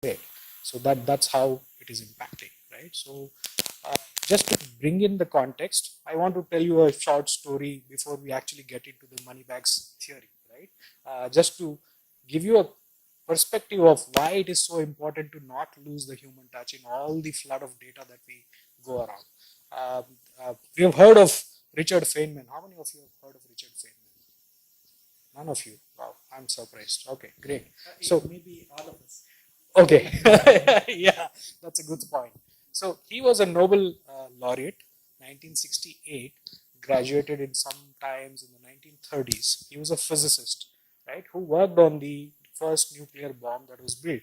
way. So that's how it is impacting, right? So just to bring in the context, I want to tell you a short story before we actually get into the money bags theory, right? Just to give you a perspective of why it is so important to not lose the human touch in all the flood of data that we go around. We have heard of Richard Feynman. How many of you have heard of Richard Feynman? None of you. Wow, I'm surprised. Okay, great. So maybe all of us. okay, yeah, that's a good point. So he was a Nobel laureate, 1968, graduated in sometimes in the 1930s. He was a physicist, right, who worked on the first nuclear bomb that was built,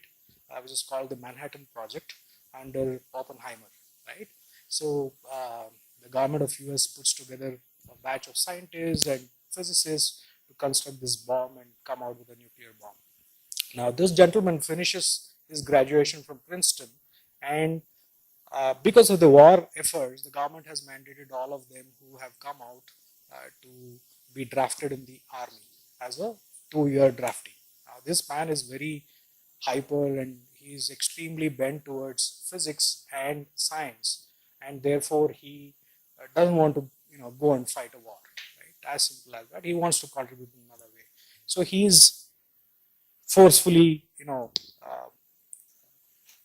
which is called the Manhattan Project under Oppenheimer, right? So the government of US puts together a batch of scientists and physicists to construct this bomb and come out with a nuclear bomb. Now, this gentleman finishes his graduation from Princeton, and because of the war efforts, the government has mandated all of them who have come out to be drafted in the army as a 2-year draftee. Now, this man is very hyper and he is extremely bent towards physics and science, and therefore he doesn't want to, go and fight a war. Right? As simple as that. He wants to contribute in another way. So he's forcefully,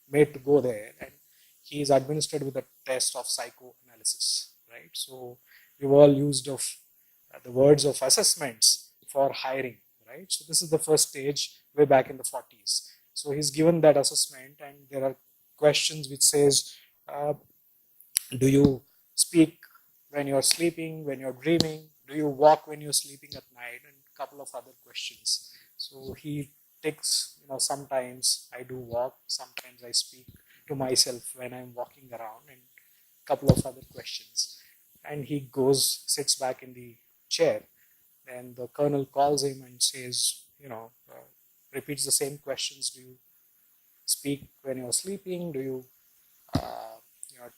made to go there, and he is administered with a test of psychoanalysis, right? So we've all used of the words of assessments for hiring, right? So this is the first stage way back in the 40s. So he's given that assessment, and there are questions which says, uh, do you speak when you're sleeping, when you're dreaming? Do you walk when you're sleeping at night? And a couple of other questions. So he takes, sometimes I do walk, sometimes I speak to myself when I'm walking around, and a couple of other questions. And he goes, sits back in the chair, and the colonel calls him and says, repeats the same questions. Do you speak when you're sleeping? Do you,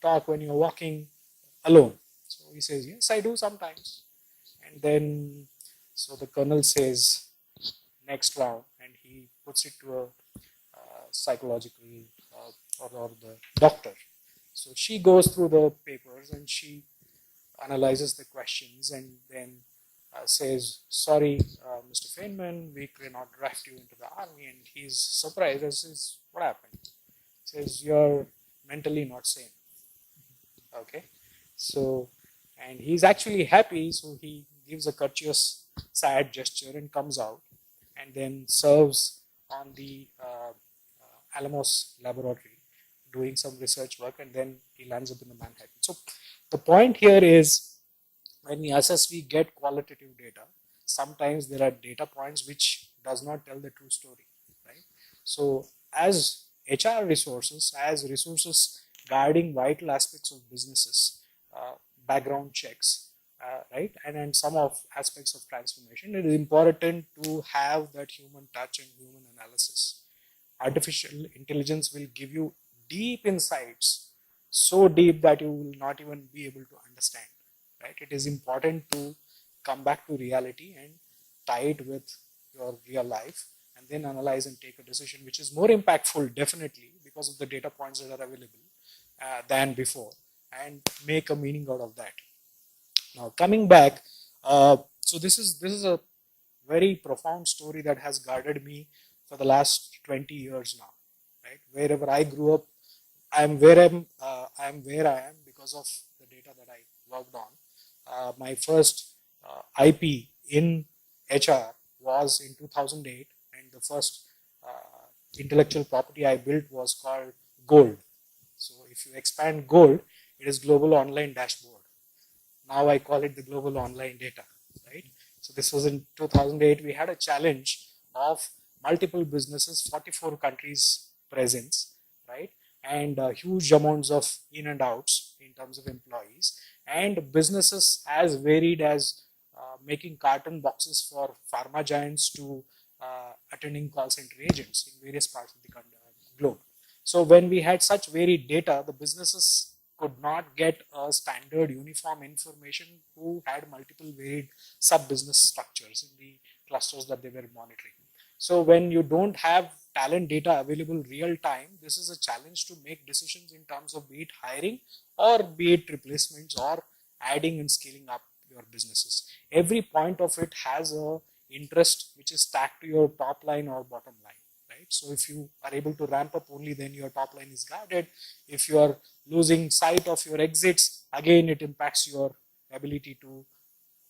talk when you're walking alone? So he says, yes, I do sometimes. And then, so the colonel says, next round, and he puts it to a psychological or the doctor. So she goes through the papers and she analyzes the questions and then says, sorry, Mr. Feynman, we cannot draft you into the army. And he's surprised and says, what happened? He says, you're mentally not sane. Okay. So, and he's actually happy. So he gives a courteous, sad gesture and comes out and then serves on the Alamos laboratory doing some research work, and then he lands up in the Manhattan. So the point here is when we assess, we get qualitative data. Sometimes there are data points which does not tell the true story, right? So as HR resources, as resources guarding vital aspects of businesses, background checks, right, and some of aspects of transformation, it is important to have that human touch and human analysis. Artificial intelligence will give you deep insights, so deep that you will not even be able to understand, right? It is important to come back to reality and tie it with your real life and then analyze and take a decision which is more impactful, definitely, because of the data points that are available than before, and make a meaning out of that. Now coming back, so this is a very profound story that has guided me for the last 20 years now, right? Wherever I grew up, I'm where I am because of the data that I worked on. My first IP in HR was in 2008, and the first intellectual property I built was called Gold. So if you expand Gold, it is Global Online Dashboard. Now I call it the Global Online Data, right? So this was in 2008. We had a challenge of multiple businesses, 44 countries presence, right? And huge amounts of in and outs in terms of employees, and businesses as varied as making carton boxes for pharma giants to attending call center agents in various parts of the globe. So when we had such varied data, the businesses could not get a standard uniform information who had multiple varied sub-business structures in the clusters that they were monitoring. So when you don't have talent data available real time, this is a challenge to make decisions in terms of be it hiring or be it replacements or adding and scaling up your businesses. Every point of it has a interest which is tagged to your top line or bottom line, right? So if you are able to ramp up only, then your top line is guarded. If you are losing sight of your exits, again it impacts your ability to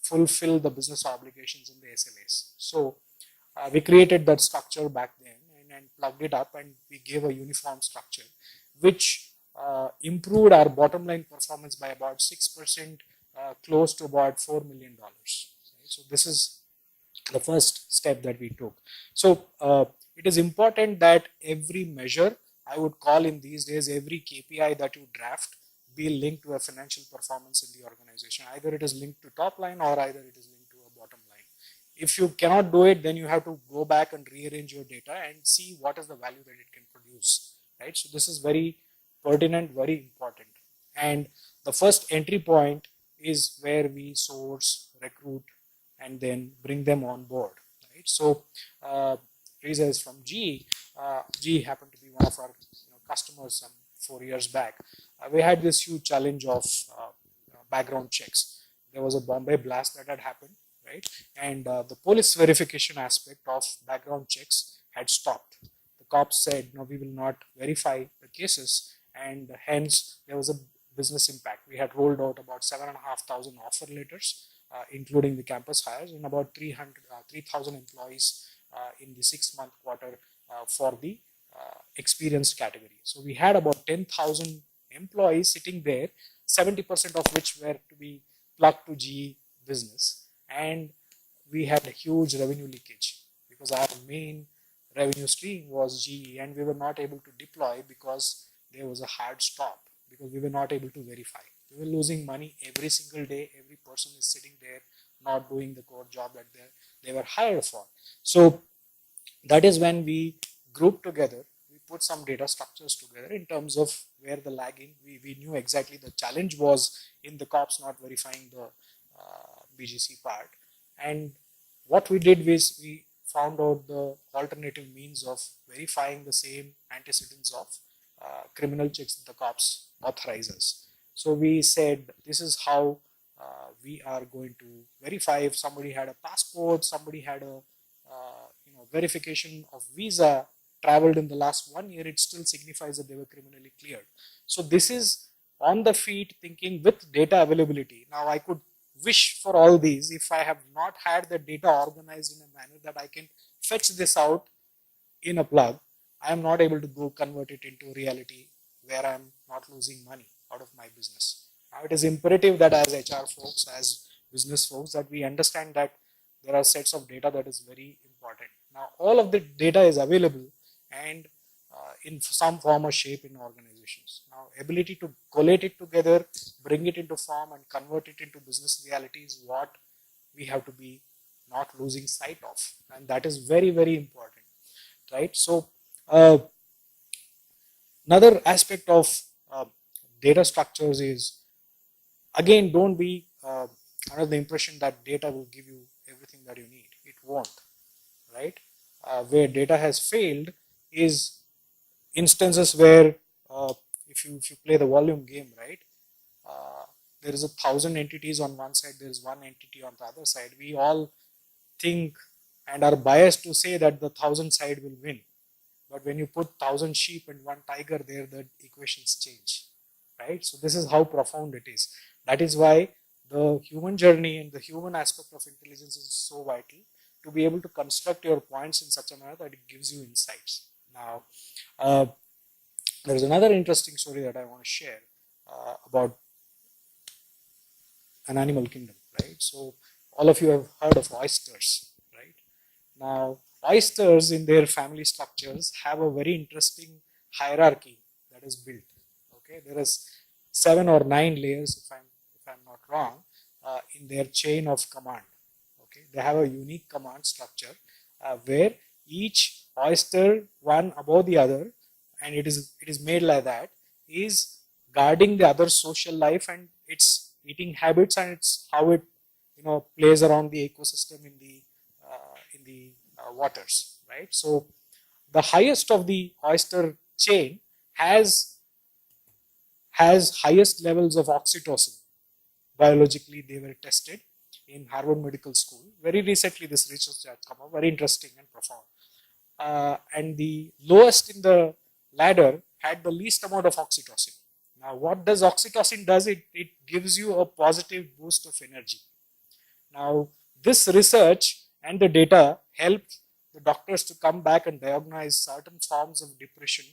fulfill the business obligations in the SLAs. So we created that structure back then and plugged it up, and we gave a uniform structure which improved our bottom line performance by about 6%, close to about $4 million. Right? So this is the first step that we took. So it is important that every measure, I would call in these days, every KPI that you draft be linked to a financial performance in the organization. Either it is linked to top line or either it is linked to a bottom line. If you cannot do it, then you have to go back and rearrange your data and see what is the value that it can produce, right? So this is very pertinent, very important. And the first entry point is where we source, recruit, and then bring them on board, right? So Teresa is from GE. GE happened to be one of our customers some 4 years back. We had this huge challenge of background checks. There was a Bombay blast that had happened, right? And the police verification aspect of background checks had stopped. The cops said, no, we will not verify the cases, and hence there was a business impact. We had rolled out about 7,500 offer letters, including the campus hires, and about 3,000 employees in the 6-month quarter for the experienced category. So we had about 10,000 employees sitting there, 70% of which were to be plugged to GE business, and we had a huge revenue leakage because our main revenue stream was GE, and we were not able to deploy because there was a hard stop, because we were not able to verify. We were losing money every single day. Every person is sitting there not doing the core job that they were hired for. So that is when we grouped together, we put some data structures together in terms of where the lagging, we knew exactly the challenge was in the cops not verifying the BGC part. And what we did was we found out the alternative means of verifying the same antecedents of criminal checks that the cops authorize us. So we said, this is how we are going to verify if somebody had a passport, somebody had a verification of visa, traveled in the last 1 year, it still signifies that they were criminally cleared. So this is on the feet thinking with data availability. Now I could wish for all these if I have not had the data organized in a manner that I can fetch this out in a plug. I am not able to go convert it into reality where I am not losing money out of my business. Now it is imperative that as HR folks, as business folks, that we understand that there are sets of data that is very important. Now all of the data is available and in some form or shape in organizations. Now ability to collate it together, bring it into form and convert it into business reality is what we have to be not losing sight of, and that is very, very important, right? So another aspect of data structures is, again, don't be under the impression that data will give you everything that you need. It won't, right? Where data has failed is instances where if you play the volume game, right, there is 1,000 entities on one side, there is one entity on the other side. We all think and are biased to say that the 1,000 side will win, but when you put 1,000 sheep and one tiger there, the equations change, right? So this is how profound it is. That is why the human journey and the human aspect of intelligence is so vital, to be able to construct your points in such a manner that it gives you insights. Now, there is another interesting story that I want to share about an animal kingdom, right? So all of you have heard of oysters, right? Now, oysters in their family structures have a very interesting hierarchy that is built. Okay, there is 7 or 9 layers, if I'm not wrong, in their chain of command. Okay, they have a unique command structure where each oyster, one above the other, and it is made like that, is guarding the other social life and its eating habits, and it's how it plays around the ecosystem in the waters, right? So the highest of the oyster chain has highest levels of oxytocin. Biologically, they were tested in Harvard Medical School. Very recently, this research has come up, very interesting and profound. And the lowest in the ladder had the least amount of oxytocin. Now, what does oxytocin does? It gives you a positive boost of energy. Now, this research and the data helped the doctors to come back and diagnose certain forms of depression,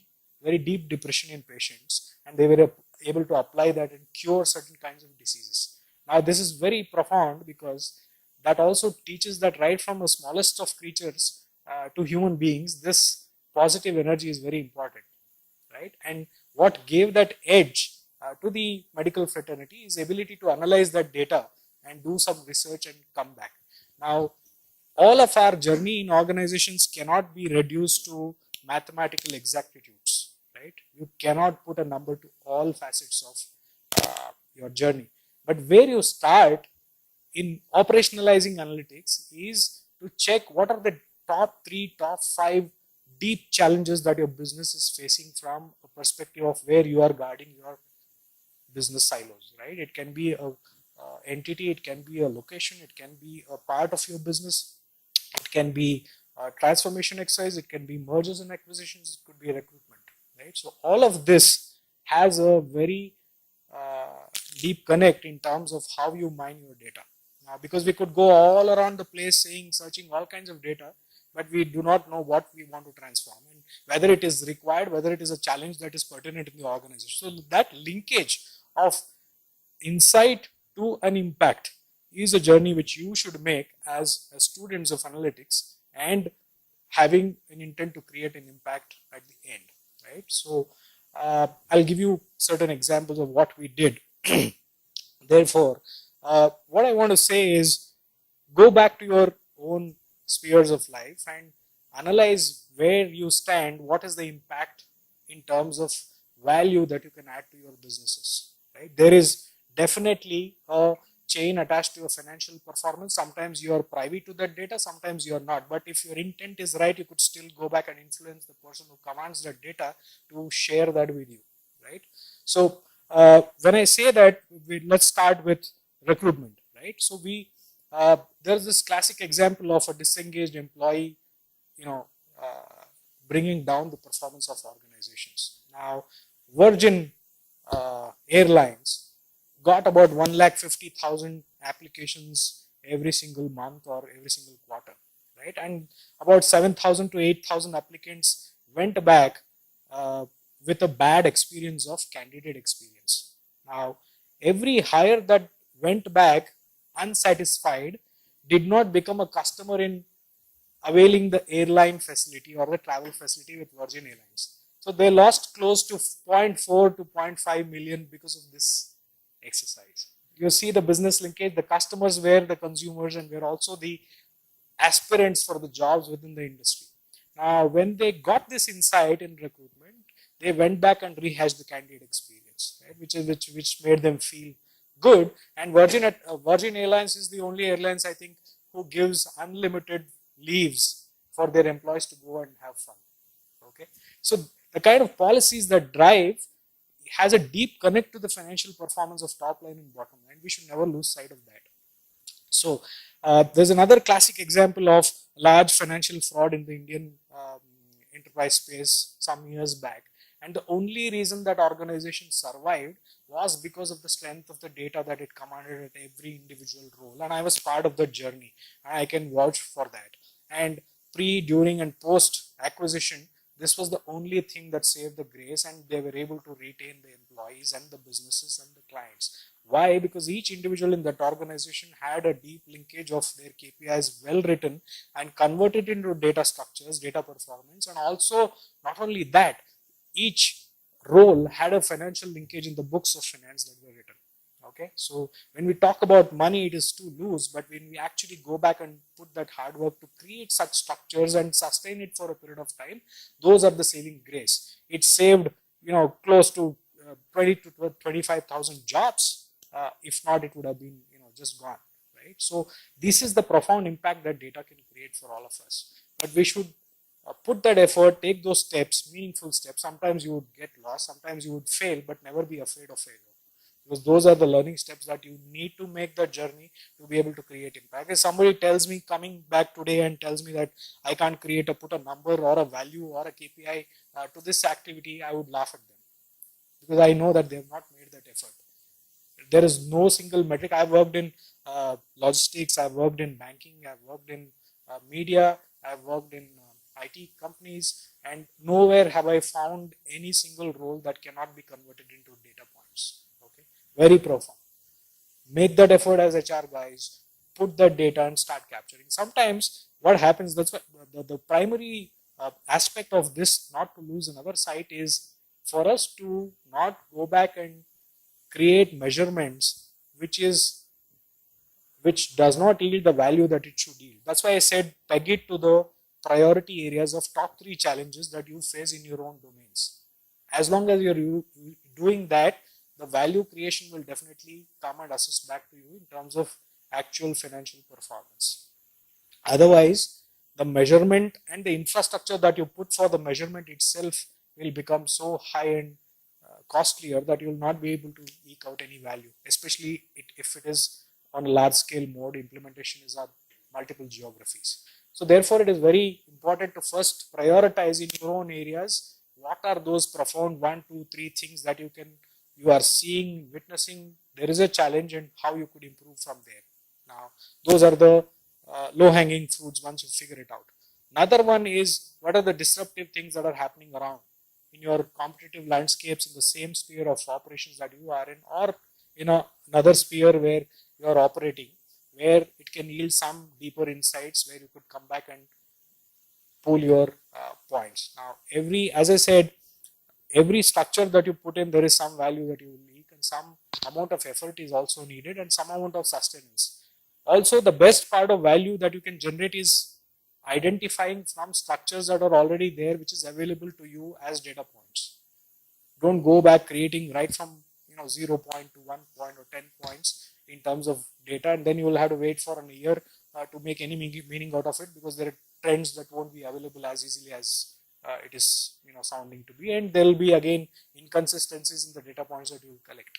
very deep depression in patients, and they were able to apply that and cure certain kinds of diseases. Now, this is very profound because that also teaches that right from the smallest of creatures to human beings, this positive energy is very important, right? And what gave that edge to the medical fraternity is ability to analyze that data and do some research and come back. Now, all of our journey in organizations cannot be reduced to mathematical exactitudes, right? You cannot put a number to all facets of your journey. But where you start in operationalizing analytics is to check what are the top 3, top 5 deep challenges that your business is facing from a perspective of where you are guarding your business silos, right? It can be a entity, it can be a location, it can be a part of your business, it can be a transformation exercise, it can be mergers and acquisitions, it could be recruitment, right? So all of this has a very deep connect in terms of how you mine your data. Now, because we could go all around the place saying, searching all kinds of data, but we do not know what we want to transform and whether it is required, whether it is a challenge that is pertinent in the organization. So that linkage of insight to an impact is a journey which you should make as students of analytics and having an intent to create an impact at the end, right? So I'll give you certain examples of what we did. Therefore, what I want to say is go back to your own spheres of life and analyze where you stand, what is the impact in terms of value that you can add to your businesses, right? There is definitely a chain attached to your financial performance. Sometimes you are privy to that data, sometimes you are not. But if your intent is right, you could still go back and influence the person who commands that data to share that with you, right? So when I say that, let's start with recruitment, right? So there's this classic example of a disengaged employee, bringing down the performance of organizations. Now, Virgin Airlines got about 150,000 applications every single month or every single quarter, right? And about 7,000 to 8,000 applicants went back with a bad experience of candidate experience. Now, every hire that went back unsatisfied did not become a customer in availing the airline facility or the travel facility with Virgin Airlines. So they lost close to 0.4 to 0.5 million because of this exercise. You see the business linkage, the customers were the consumers and were also the aspirants for the jobs within the industry. Now, when they got this insight in recruitment, they went back and rehashed the candidate experience, right? which made them feel good. And Virgin Airlines is the only airlines, I think, who gives unlimited leaves for their employees to go and have fun. Okay, so the kind of policies that drive has a deep connect to the financial performance of top line and bottom line. We should never lose sight of that. So there's another classic example of large financial fraud in the Indian enterprise space some years back. And the only reason that organization survived was because of the strength of the data that it commanded at every individual role. And I was part of the journey. I can vouch for that. And pre, during, and post acquisition, this was the only thing that saved the grace, and they were able to retain the employees and the businesses and the clients. Why? Because each individual in that organization had a deep linkage of their KPIs well written and converted into data structures, data performance, and also not only that, each role had a financial linkage in the books of finance that were written. Okay, so when we talk about money, it is too loose, but when we actually go back and put that hard work to create such structures and sustain it for a period of time, those are the saving grace. It saved, close to 20 to 25,000 jobs. If not, it would have been, just gone, right? So this is the profound impact that data can create for all of us. But we should put that effort, take those steps, meaningful steps. Sometimes you would get lost, sometimes you would fail, but never be afraid of failure. Because those are the learning steps that you need to make the journey to be able to create impact. If somebody tells me coming back today and tells me that I can't put a number or a value or a KPI to this activity, I would laugh at them because I know that they have not made that effort. There is no single metric. I've worked in logistics, I've worked in banking, I've worked in media, I've worked in IT companies, and nowhere have I found any single role that cannot be converted into data points. Okay, very profound. Make that effort as HR guys, put that data and start capturing. Sometimes what happens, that's what the primary aspect of this, not to lose another sight, is for us to not go back and create measurements which does not yield the value that it should yield. That's why I said peg it to the priority areas of top 3 challenges that you face in your own domains. As long as you're doing that, the value creation will definitely come and assist back to you in terms of actual financial performance. Otherwise, the measurement and the infrastructure that you put for the measurement itself will become so high and costlier that you will not be able to eke out any value, especially if it is on a large scale mode. Implementation is on multiple geographies. So therefore, it is very important to first prioritize in your own areas. What are those profound 1, 2, 3 things that you are seeing, witnessing? There is a challenge, and how you could improve from there. Now, those are the low-hanging fruits once you figure it out. Another one is, what are the disruptive things that are happening around in your competitive landscapes in the same sphere of operations that you are in, or in another sphere where you are operating, where it can yield some deeper insights where you could come back and pull your points. Now, as I said, every structure that you put in, there is some value that you will leak, and some amount of effort is also needed, and some amount of sustenance. Also, the best part of value that you can generate is identifying from structures that are already there, which is available to you as data points. Don't go back creating right from 0 point to 1 point or 10 points in terms of data, and then you will have to wait for a year to make any meaning out of it, because there are trends that won't be available as easily as it is sounding to be, and there will be again inconsistencies in the data points that you will collect.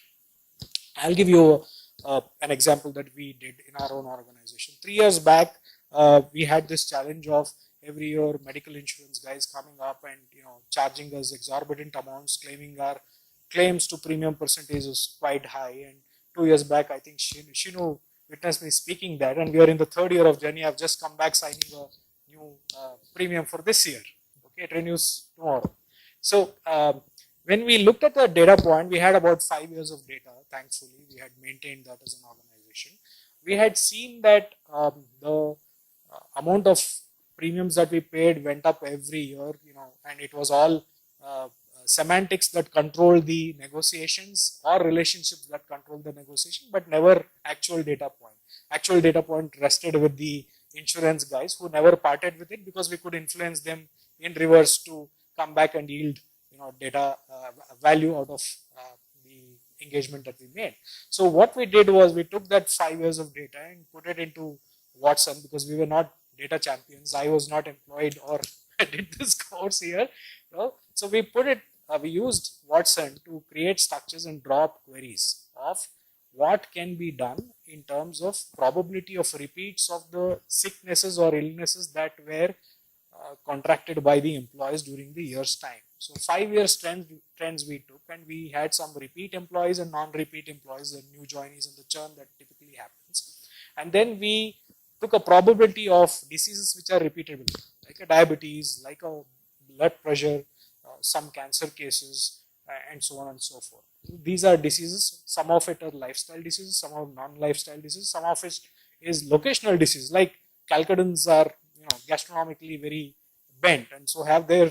I'll give you an example that we did in our own organization. 3 years back, we had this challenge of every year medical insurance guys coming up and charging us exorbitant amounts, claiming our claims to premium percentage is quite high. And 2 years back, I think Shinu witnessed me speaking that, and we are in the 3rd year of journey. I've just come back signing a new premium for this year. Okay, it renews tomorrow. So when we looked at the data point, we had about 5 years of data. Thankfully, we had maintained that as an organization. We had seen that the amount of premiums that we paid went up every year, and it was all semantics that control the negotiations, or relationships that control the negotiation, but never actual data point. Actual data point rested with the insurance guys, who never parted with it, because we could influence them in reverse to come back and yield data value out of the engagement that we made. So what we did was, we took that 5 years of data and put it into Watson, because we were not data champions. I was not employed or did this course here. So we we used Watson to create structures and draw up queries of what can be done in terms of probability of repeats of the sicknesses or illnesses that were contracted by the employees during the year's time. So 5 years trends we took, and we had some repeat employees and non-repeat employees, and new joinees, and the churn that typically happens. And then we took a probability of diseases which are repeatable, like a diabetes, like a blood pressure, some cancer cases, and so on and so forth. These are diseases. Some of it are lifestyle diseases, some are non-lifestyle diseases, some of it is locational disease, like Calcutta are gastronomically very bent, and so have their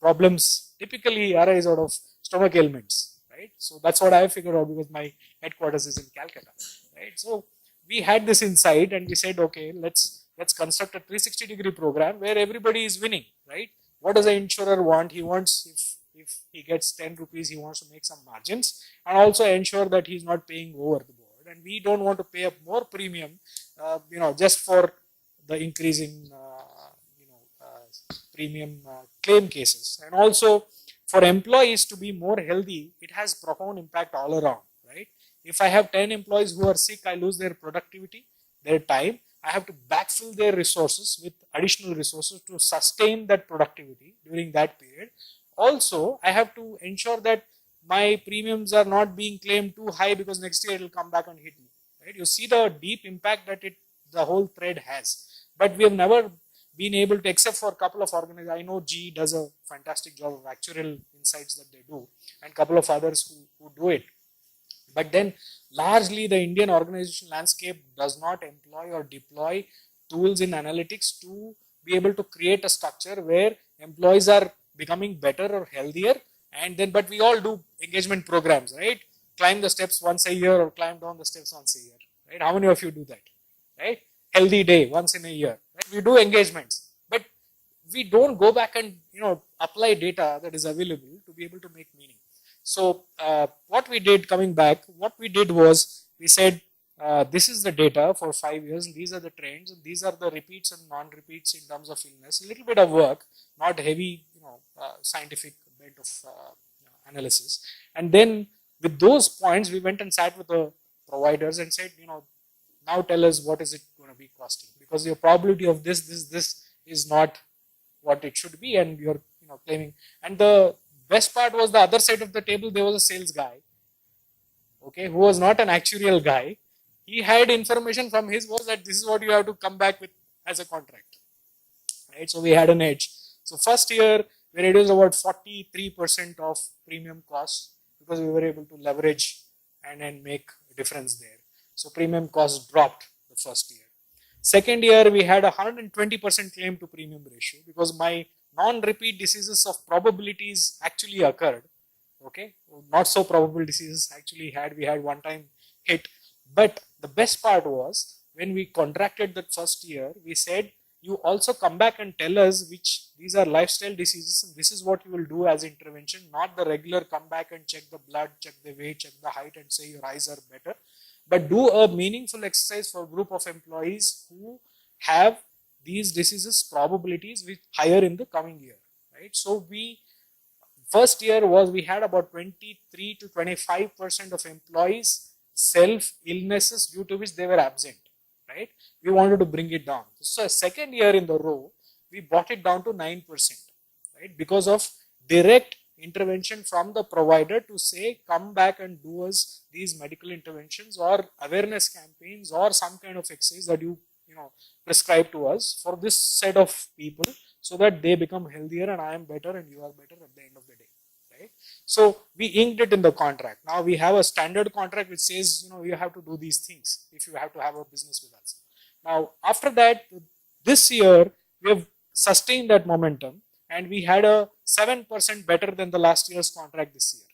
problems typically arise out of stomach ailments, right? So that's what I figured out, because my headquarters is in Calcutta, right? So we had this insight, and we said, okay, let's construct a 360-degree program where everybody is winning, right? What does an insurer want? He wants, if he gets 10 rupees, he wants to make some margins, and also ensure that he's not paying over the board. And we don't want to pay up more premium, just for the increasing premium claim cases. And also for employees to be more healthy, it has profound impact all around, right? If I have 10 employees who are sick, I lose their productivity, their time. I have to backfill their resources with additional resources to sustain that productivity during that period. Also, I have to ensure that my premiums are not being claimed too high because next year it will come back and hit me. Right? You see the deep impact that the whole thread has. But we have never been able to, except for a couple of organizations. I know GE does a fantastic job of actuarial insights that they do, and a couple of others who do it. But then largely the Indian organization landscape does not employ or deploy tools in analytics to be able to create a structure where employees are becoming better or healthier. And then, but we all do engagement programs, right? Climb the steps once a year or climb down the steps once a year, right? How many of you do that, right? Healthy day once in a year, right? We do engagements, but we don't go back and apply data that is available to be able to make meaning. So what we did coming back, what we did was we said this is the data for 5 years, and these are the trends, and these are the repeats and non-repeats in terms of illness. A little bit of work, not heavy, scientific bent of analysis. And then with those points, we went and sat with the providers and said, now tell us what is it going to be costing, because your probability of this is not what it should be, and you're claiming. And the best part was the other side of the table, there was a sales guy, okay, who was not an actuarial guy. He had information from his boss that this is what you have to come back with as a contract, right? So we had an edge. So first year we reduced about 43% of premium costs because we were able to leverage and make a difference there. So premium costs dropped the first year. Second year we had a 120% claim to premium ratio because my non-repeat diseases of probabilities actually occurred. Okay, not so probable diseases actually we had one time hit. But the best part was when we contracted that first year, we said, you also come back and tell us which these are lifestyle diseases and this is what you will do as intervention, not the regular come back and check the blood, check the weight, check the height and say your eyes are better, but do a meaningful exercise for a group of employees who have these diseases probabilities with higher in the coming year, right? So first year was we had about 23 to 25% of employees self illnesses due to which they were absent, right? We wanted to bring it down. So second year in the row, we brought it down to 9%, right? Because of direct intervention from the provider to say, come back and do us these medical interventions or awareness campaigns or some kind of exercise that you prescribe to us for this set of people so that they become healthier and I am better and you are better at the end of the day, right? So we inked it in the contract. Now we have a standard contract which says, you have to do these things if you have to have a business with us. Now after that, this year we have sustained that momentum and we had a 7% better than the last year's contract this year.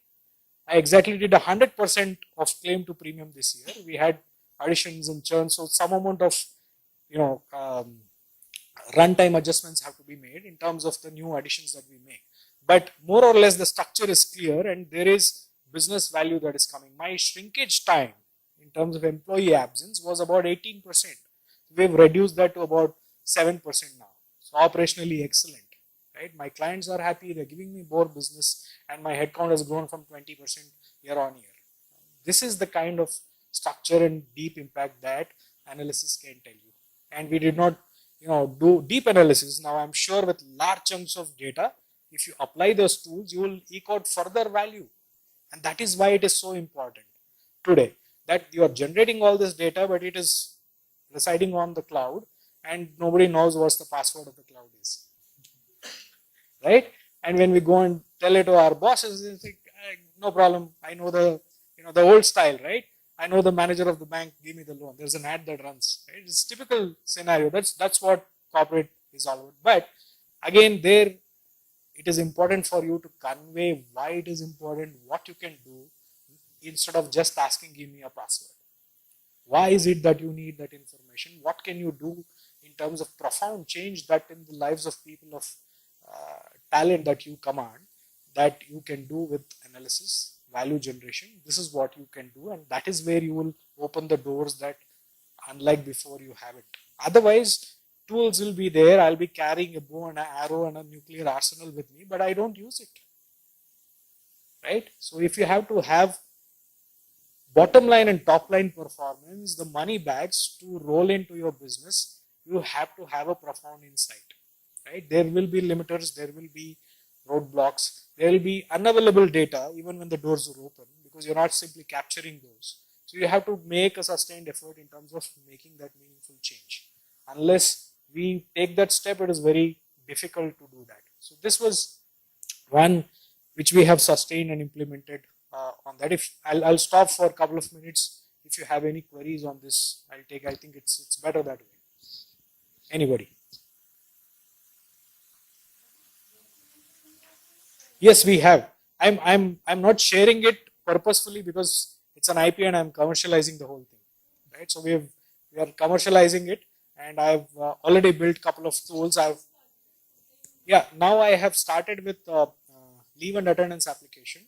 I exactly did 100% of claim to premium this year. We had additions and churn, so some amount of runtime adjustments have to be made in terms of the new additions that we make. But more or less the structure is clear and there is business value that is coming. My shrinkage time in terms of employee absence was about 18%. We've reduced that to about 7% now. So operationally excellent, right? My clients are happy, they're giving me more business and my headcount has grown from 20% year on year. This is the kind of structure and deep impact that analysis can tell you. And we did not do deep analysis. Now I'm sure with large chunks of data, if you apply those tools, you will eke out further value. And that is why it is so important today that you are generating all this data, but it is residing on the cloud and nobody knows what the password of the cloud is, right? And when we go and tell it to our bosses, they think, no problem, I know the old style, right? I know the manager of the bank, give me the loan. There's an ad that runs, right? It's a typical scenario. That's what corporate is all about. But again, there it is important for you to convey why it is important, what you can do, instead of just asking, give me a password. Why is it that you need that information? What can you do in terms of profound change that in the lives of people of talent that you command, that you can do with analysis, value generation? This is what you can do, and that is where you will open the doors that unlike before you haven't. Otherwise, tools will be there. I'll be carrying a bow and an arrow and a nuclear arsenal with me, but I don't use it. Right? So if you have to have bottom line and top line performance, the money bags to roll into your business, you have to have a profound insight. Right? There will be limiters, there will be roadblocks, there will be unavailable data even when the doors are open, because you're not simply capturing those. So you have to make a sustained effort in terms of making that meaningful change. Unless we take that step, it is very difficult to do that. So this was one which we have sustained and implemented on that. If I'll stop for a couple of minutes. If you have any queries on this, I'll take. I think it's better that way. Anybody? Yes, we have. I'm not sharing it purposefully because it's an IP and I'm commercializing the whole thing, right? So we are commercializing it, and I've already built a couple of tools. Now I have started with leave and attendance application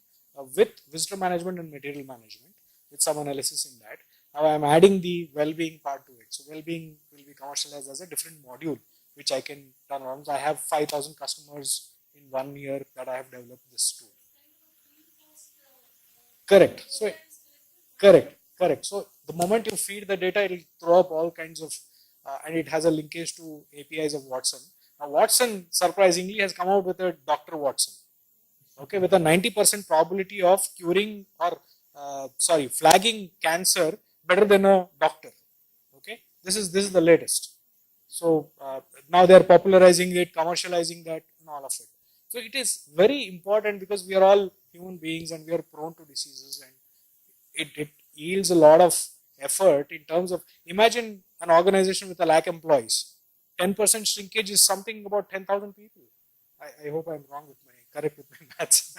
with visitor management and material management with some analysis in that. Now I'm adding the well-being part to it. So well-being will be commercialized as a different module which I can turn on. So I have 5,000 customers in 1 year that I have developed this tool. Correct. So correct. So the moment you feed the data, it will throw up all kinds of, and it has a linkage to APIs of Watson. Now Watson surprisingly has come out with a Dr. Watson, okay, with a 90% probability of curing or flagging cancer better than a doctor. Okay, this is the latest. So now they are popularizing it, commercializing that, and all of it. So it is very important because we are all human beings and we are prone to diseases, and it yields a lot of effort in terms of, imagine an organization with a lakh employees. 10% shrinkage is something about 10,000 people. I hope I'm wrong with correct with my maths,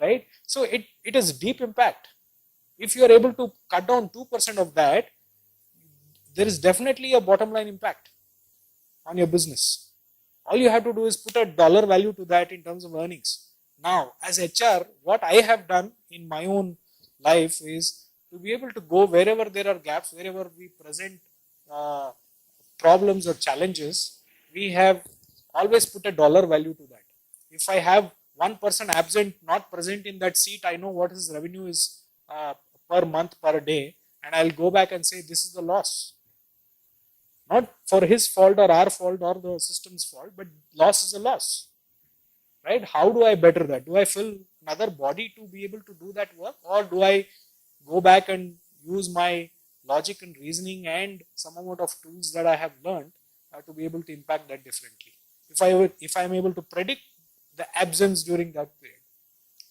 right? So it is deep impact. If you are able to cut down 2% of that, there is definitely a bottom line impact on your business. All you have to do is put a dollar value to that in terms of earnings. Now, as HR, what I have done in my own life is to be able to go wherever there are gaps, wherever we present problems or challenges, we have always put a dollar value to that. If I have one person absent, not present in that seat, I know what his revenue is per month, per day, and I'll go back and say this is the loss. Not for his fault or our fault or the system's fault, but loss is a loss. Right? How do I better that? Do I fill another body to be able to do that work, or do I go back and use my logic and reasoning and some amount of tools that I have learned to be able to impact that differently? If I'm able to predict the absence during that period,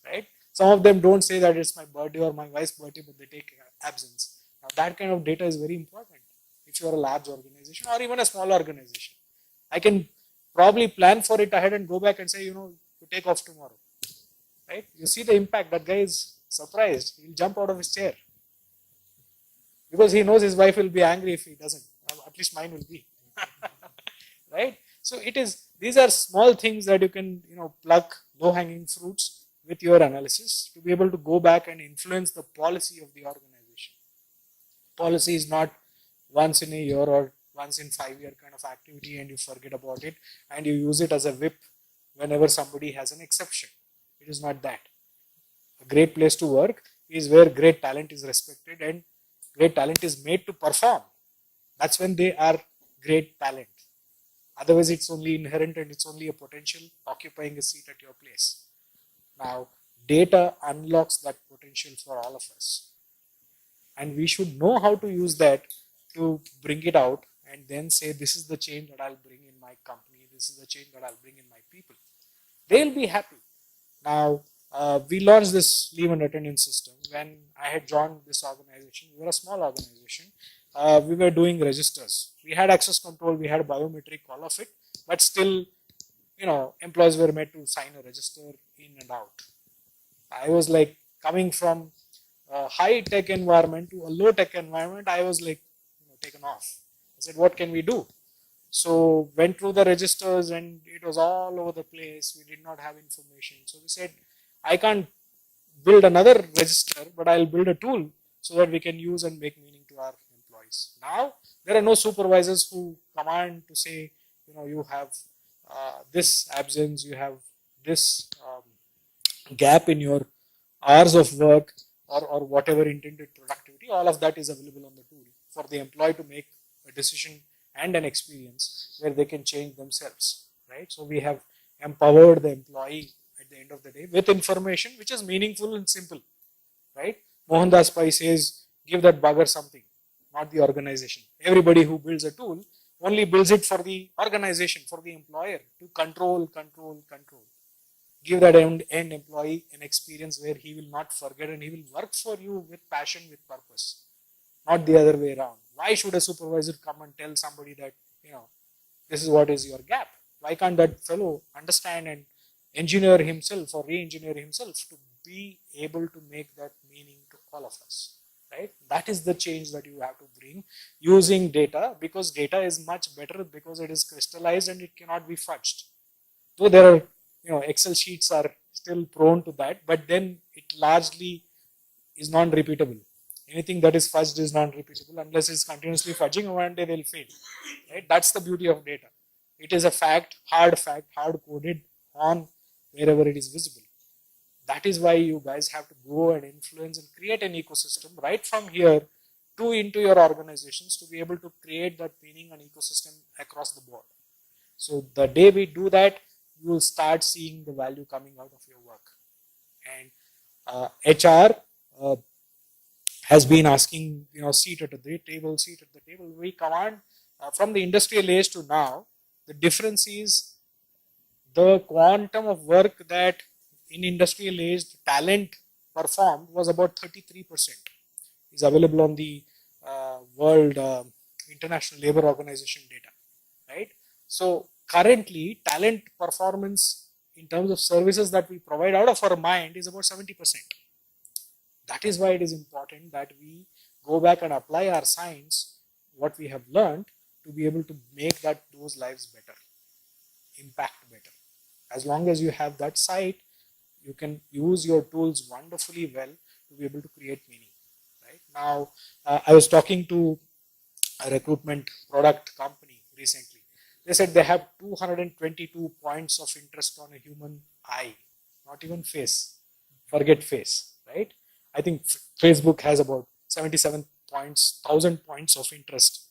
right? Some of them don't say that it's my birthday or my wife's birthday, but they take absence. Now that kind of data is very important if you are a large organization or even a small organization. I can probably plan for it ahead and go back and say, you take off tomorrow, right? You see the impact. That guy is surprised. He'll jump out of his chair because he knows his wife will be angry if he doesn't. At least mine will be, right? So these are small things that you can, pluck low-hanging fruits with your analysis to be able to go back and influence the policy of the organization. Policy is not once in a year or once in 5-year kind of activity and you forget about it and you use it as a whip whenever somebody has an exception. It is not that. A great place to work is where great talent is respected and great talent is made to perform. That's when they are great talent. Otherwise, it's only inherent and it's only a potential occupying a seat at your place. Now, data unlocks that potential for all of us. And we should know how to use that to bring it out and then say, this is the change that I'll bring in my company. This is the change that I'll bring in my people. They'll be happy. Now, we launched this leave and attendance system. When I had joined this organization, we were a small organization. We were doing registers. We had access control, we had biometric, all of it, but still, employees were made to sign a register in and out. I was like coming from a high tech environment to a low tech environment. I was like, taken off. I said, what can we do? So went through the registers and it was all over the place. We did not have information. So we said, I can't build another register, but I'll build a tool so that we can use and make meaning to our employees. Now, there are no supervisors who command to say, you have this absence, you have this gap in your hours of work, or whatever intended productivity, all of that is available on the tool for the employee to make a decision and an experience where they can change themselves, right? So we have empowered the employee at the end of the day with information which is meaningful and simple, right? Mohandas Pai says, give that bugger something, not the organization. Everybody who builds a tool only builds it for the organization, for the employer to control. Give that end employee an experience where he will not forget and he will work for you with passion, with purpose, not the other way around. Why should a supervisor come and tell somebody that, this is what is your gap? Why can't that fellow understand and engineer himself or re-engineer himself to be able to make that meaning to all of us, right? That is the change that you have to bring using data, because data is much better because it is crystallized and it cannot be fudged. Though there are, Excel sheets are still prone to that, but then it largely is non-repeatable. Anything that is fudged is non-repeatable unless it's continuously fudging, and one day they'll fail, right? That's the beauty of data. It is a fact, hard coded on wherever it is visible. That is why you guys have to go and influence and create an ecosystem right from here to into your organizations to be able to create that meaning and ecosystem across the board. So the day we do that, you will start seeing the value coming out of your work. And HR has been asking, seat at the table. We command from the industrial age to now. The difference is the quantum of work that in industrial age the talent performed was about 33%. Is available on the World International Labour Organization data, right? So currently talent performance in terms of services that we provide out of our mind is about 70%. That is why it is important that we go back and apply our science, what we have learned, to be able to make those lives better, impact better. As long as you have that sight, you can use your tools wonderfully well to be able to create meaning. Right now, I was talking to a recruitment product company recently. They said they have 222 points of interest on a human eye, not even face. Forget face, right? I think Facebook has about 77,000 points of interest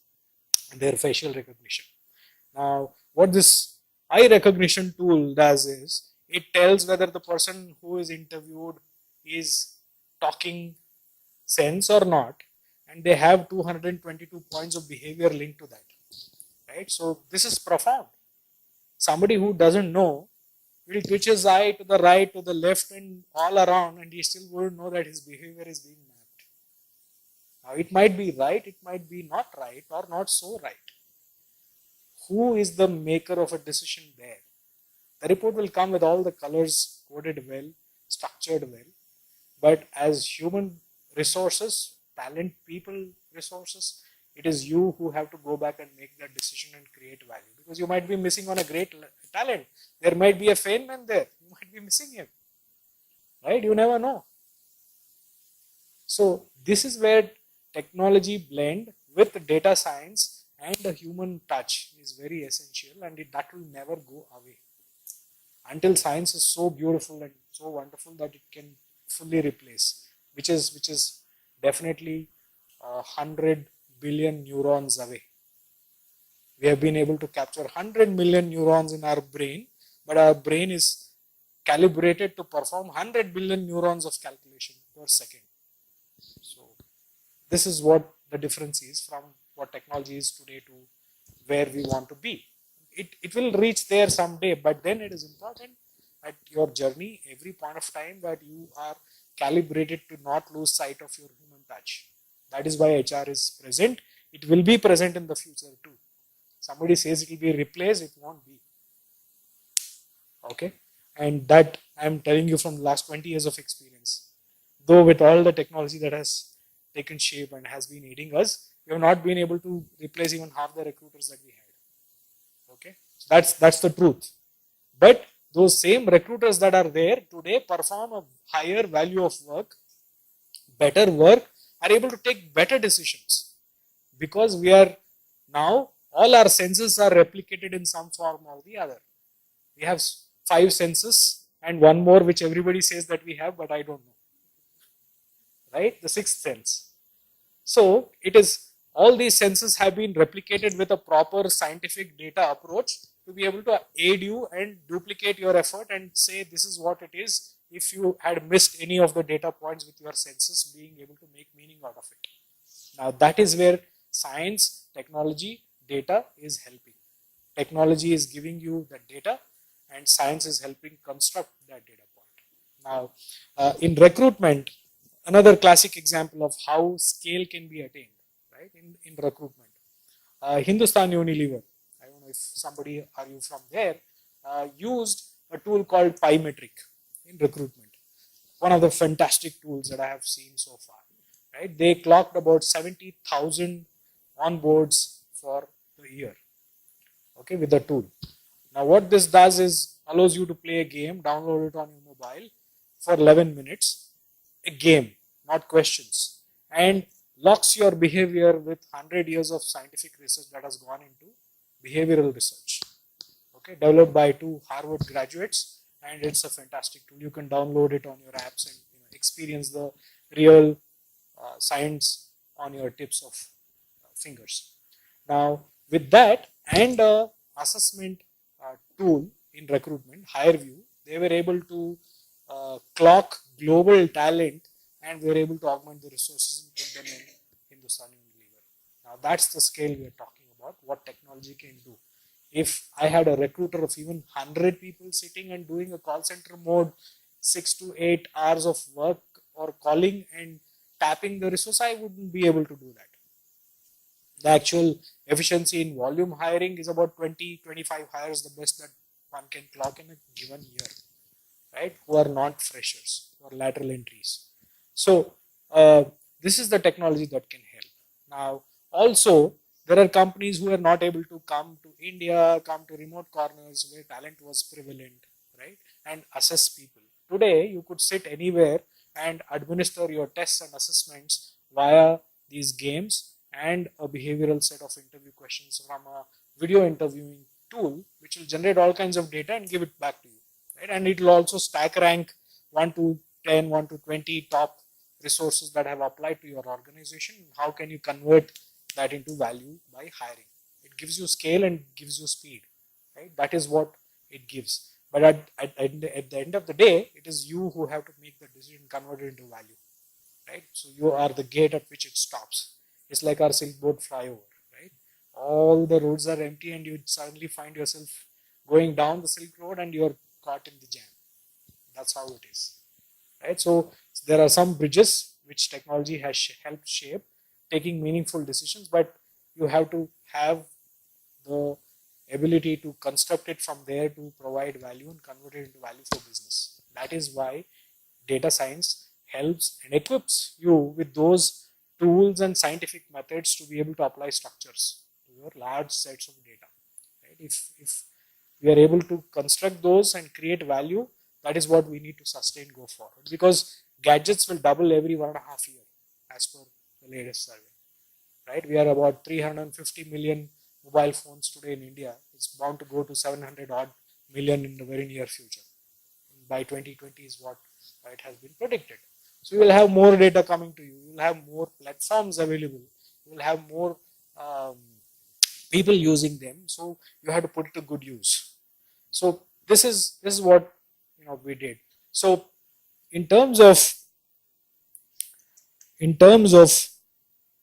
in their facial recognition. Now, what this eye recognition tool does is it tells whether the person who is interviewed is talking sense or not, and they have 222 points of behavior linked to that, right? So this is profound. Somebody who doesn't know will twitch his eye to the right, to the left, and all around, and he still wouldn't know that his behavior is being mapped. Now, it might be right, it might be not right, or not so right. Who is the maker of a decision there? The report will come with all the colors coded well, structured well, but as human resources, talent, people resources, it is you who have to go back and make that decision and create value, because you might be missing on a great talent. There might be a Feynman there, you might be missing him, right? You never know. So this is where technology blend with data science and the human touch is very essential, and that will never go away until science is so beautiful and so wonderful that it can fully replace, which is definitely 100 billion neurons away. We have been able to capture 100 million neurons in our brain, but our brain is calibrated to perform 100 billion neurons of calculation per second. So this is what the difference is from what technology is today to where we want to be. It will reach there someday, but then it is important at your journey, every point of time, that you are calibrated to not lose sight of your human touch. That is why HR is present. It will be present in the future too. Somebody says it will be replaced, it won't be. Okay, and that I am telling you from the last 20 years of experience. Though with all the technology that has taken shape and has been aiding us, we have not been able to replace even half the recruiters that we had. Okay, so that's the truth. But those same recruiters that are there today perform a higher value of work, better work, are able to take better decisions, because we are now all our senses are replicated in some form or the other. We have 5 senses and one more which everybody says that we have, but I don't know. Right? The 6th sense. So it is, all these senses have been replicated with a proper scientific data approach to be able to aid you and duplicate your effort and say this is what it is if you had missed any of the data points with your senses, being able to make meaning out of it. Now that is where science, technology, data is helping. Technology is giving you the data and science is helping construct that data point. Now in recruitment, another classic example of how scale can be attained, right, in recruitment. Hindustan Unilever, I don't know if somebody, are you from there, used a tool called Pymetric in recruitment. One of the fantastic tools that I have seen so far. Right? They clocked about 70,000 onboards for the year, okay, with the tool. Now what this does is allows you to play a game, download it on your mobile for 11 minutes, a game, not questions, and locks your behavior with 100 years of scientific research that has gone into behavioral research, okay, developed by 2 Harvard graduates, and it's a fantastic tool. You can download it on your apps and experience the real science on your tips of fingers. Now with that and assessment tool in recruitment, HireVue, they were able to clock global talent and we were able to augment the resources and put them in Hindustan Unilever. Now that's the scale we are talking about, what technology can do. If I had a recruiter of even 100 people sitting and doing a call center mode, 6 to 8 hours of work or calling and tapping the resource, I wouldn't be able to do that. The actual efficiency in volume hiring is about 20-25 hires, the best that one can clock in a given year, right? Who are not freshers or lateral entries. So this is the technology that can help. Now also there are companies who are not able to come to India, come to remote corners where talent was prevalent, right? And assess people. Today you could sit anywhere and administer your tests and assessments via these games and a behavioral set of interview questions from a video interviewing tool, which will generate all kinds of data and give it back to you, right? And it will also stack rank 1 to 10, 1 to 20 top resources that have applied to your organization. How can you convert that into value by hiring? It gives you scale and gives you speed, right? That is what it gives. But at the end of the day, it is you who have to make the decision, convert it into value, right? So you are the gate at which it stops. It's like our Silk Road flyover, right? All the roads are empty and you suddenly find yourself going down the Silk Road and you're caught in the jam. That's how it is, right? So there are some bridges which technology has helped shape taking meaningful decisions, but you have to have the ability to construct it from there to provide value and convert it into value for business. That is why data science helps and equips you with those tools and scientific methods to be able to apply structures to your large sets of data. Right? If we are able to construct those and create value, that is what we need to sustain, go forward. Because gadgets will double every 1.5 years as per the latest survey. Right? We are about 350 million mobile phones today in India. It's bound to go to 700 odd million in the very near future. By 2020 is what it has been predicted. So you will have more data coming to you. You will have more platforms available. You will have more people using them. So you have to put it to good use. So this is what we did. So in terms of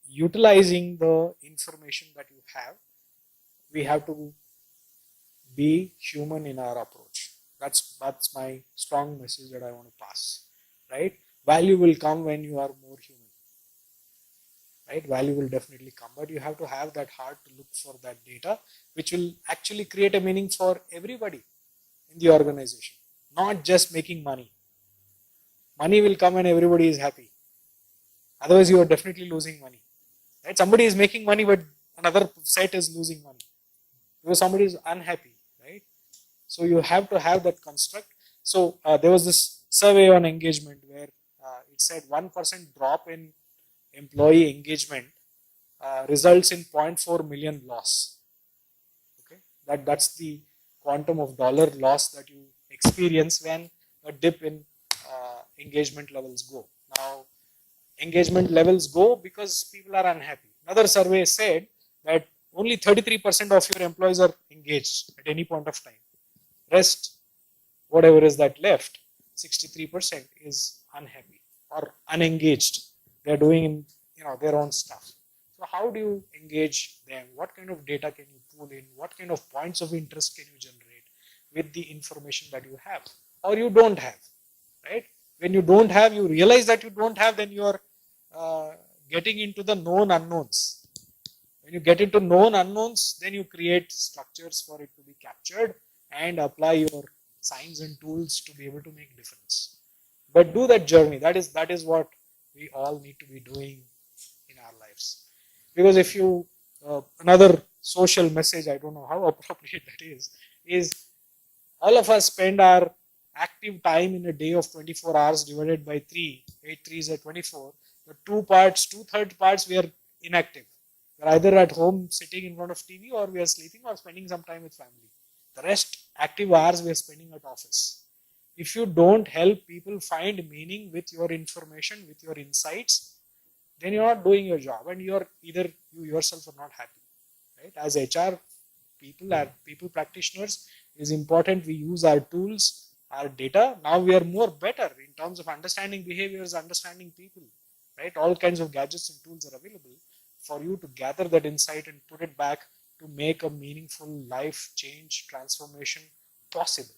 utilizing the information that you have, we have to be human in our approach. That's my strong message that I want to pass. Right? Value will come when you are more human. Right? Value will definitely come, but you have to have that heart to look for that data, which will actually create a meaning for everybody in the organization, not just making money. Money will come when everybody is happy. Otherwise, you are definitely losing money. Right? Somebody is making money, but another set is losing money because somebody is unhappy. Right? So you have to have that construct. So there was this survey on engagement where it said 1% drop in employee engagement results in 0.4 million loss. That's the quantum of dollar loss that you experience when a dip in engagement levels go. Now, engagement levels go because people are unhappy. Another survey said that only 33% of your employees are engaged at any point of time. Rest, whatever is that left, 63% is unhappy or unengaged. They're doing their own stuff. So how do you engage them? What kind of data can you pull in? What kind of points of interest can you generate with the information that you have or you don't have, right? When you don't have, you realize that you don't have, then you are getting into the known unknowns. When you get into known unknowns, then you create structures for it to be captured and apply your signs and tools to be able to make difference. But do that journey. That is what we all need to be doing in our lives. Because if you another social message, I don't know how appropriate that is all of us spend our active time in a day of 24 hours divided by 3, 8 3s are 24. The two-third parts we are inactive. We're either at home sitting in front of TV or we are sleeping or spending some time with family. The rest active hours we are spending at office. If you don't help people find meaning with your information, with your insights, then you're not doing your job and you're either you yourself are not happy. Right? As HR people practitioners, it is important we use our tools, our data. Now we are more better in terms of understanding behaviors, understanding people. Right? All kinds of gadgets and tools are available for you to gather that insight and put it back to make a meaningful life change, transformation possible.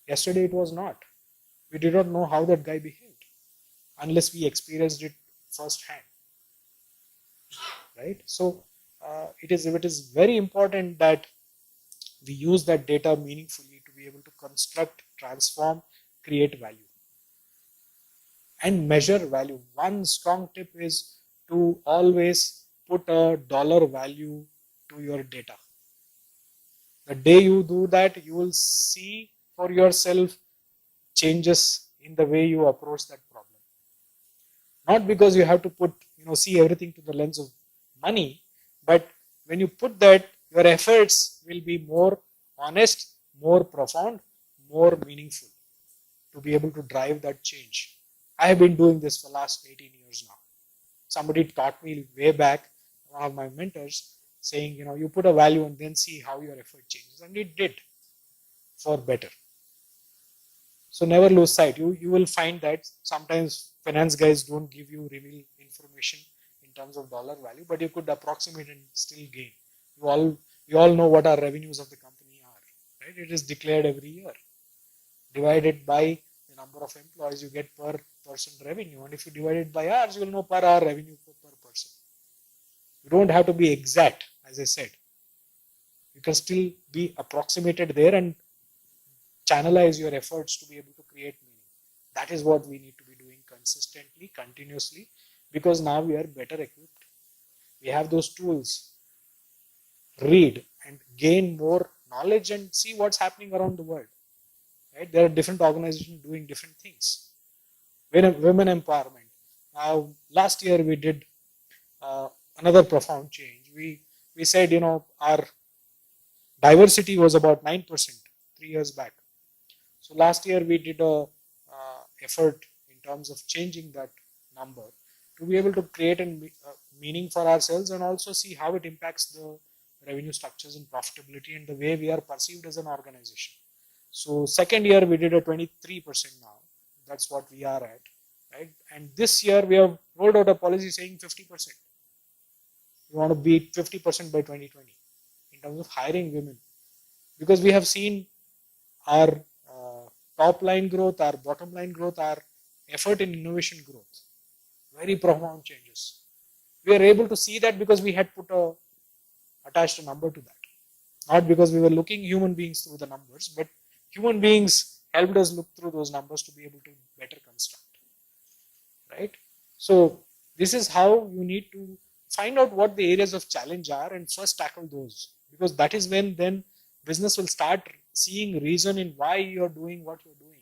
Yesterday it was not. We did not know how that guy behaved unless we experienced it firsthand. Right? So it is very important that we use that data meaningfully to be able to construct, transform, create value. And measure value. One strong tip is to always put a dollar value to your data. The day you do that, you will see for yourself changes in the way you approach that problem. Not because you have to put, see everything to the lens of money, but when you put that, your efforts will be more honest, more profound, more meaningful to be able to drive that change. I have been doing this for the last 18 years now. Somebody taught me way back, one of my mentors, saying, you put a value and then see how your effort changes. And it did for better. So never lose sight. You will find that sometimes finance guys don't give you real information in terms of dollar value, but you could approximate and still gain. You all know what our revenues of the company are, right? It is declared every year. Divided by the number of employees you get per person revenue. And if you divide it by hours, you will know per hour revenue per person. You don't have to be exact, as I said. You can still be approximated there and channelize your efforts to be able to create meaning. That is what we need to be doing consistently, continuously, because now we are better equipped. We have those tools. Read and gain more knowledge and see what's happening around the world. Right? There are different organizations doing different things. Women empowerment. Now, last year we did another profound change. We said, our diversity was about 9% 3 years back. So last year we did a effort in terms of changing that number to be able to create a meaning for ourselves and also see how it impacts the revenue structures and profitability and the way we are perceived as an organization. So second year we did a 23% now. That's what we are at, right? And this year we have rolled out a policy saying 50%. We want to beat 50% by 2020 in terms of hiring women, because we have seen our top line growth, our bottom line growth, our effort in innovation growth, very profound changes. We are able to see that because we had attached a number to that, not because we were looking human beings through the numbers, but human beings helped us look through those numbers to be able to better construct, right? So this is how you need to find out what the areas of challenge are and first tackle those, because that is when then business will start seeing reason in why you're doing what you're doing,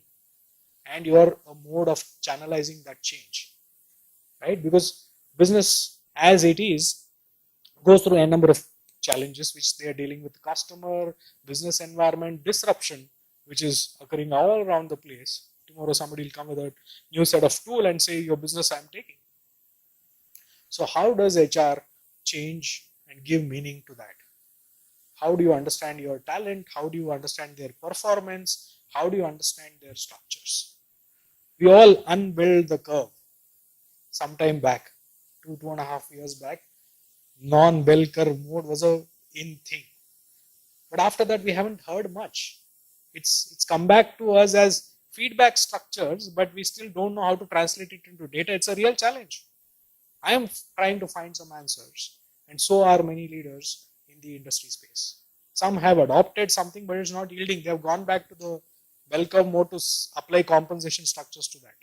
and you're a mode of channelizing that change, right? Because business as it is goes through a number of challenges which they are dealing with, customer, business environment, disruption, which is occurring all around the place. Tomorrow somebody will come with a new set of tool and say, your business I'm taking. So how does HR change and give meaning to that? How do you understand your talent? How do you understand their performance? How do you understand their structures? We all unbuilt the curve sometime back, 2.5 years back. Non-bell curve mode was a in thing. But after that, we haven't heard much. It's come back to us as feedback structures, but we still don't know how to translate it into data. It's a real challenge. I am trying to find some answers, and so are many leaders in the industry space. Some have adopted something, but it's not yielding. They have gone back to the bell curve mode to apply compensation structures to that.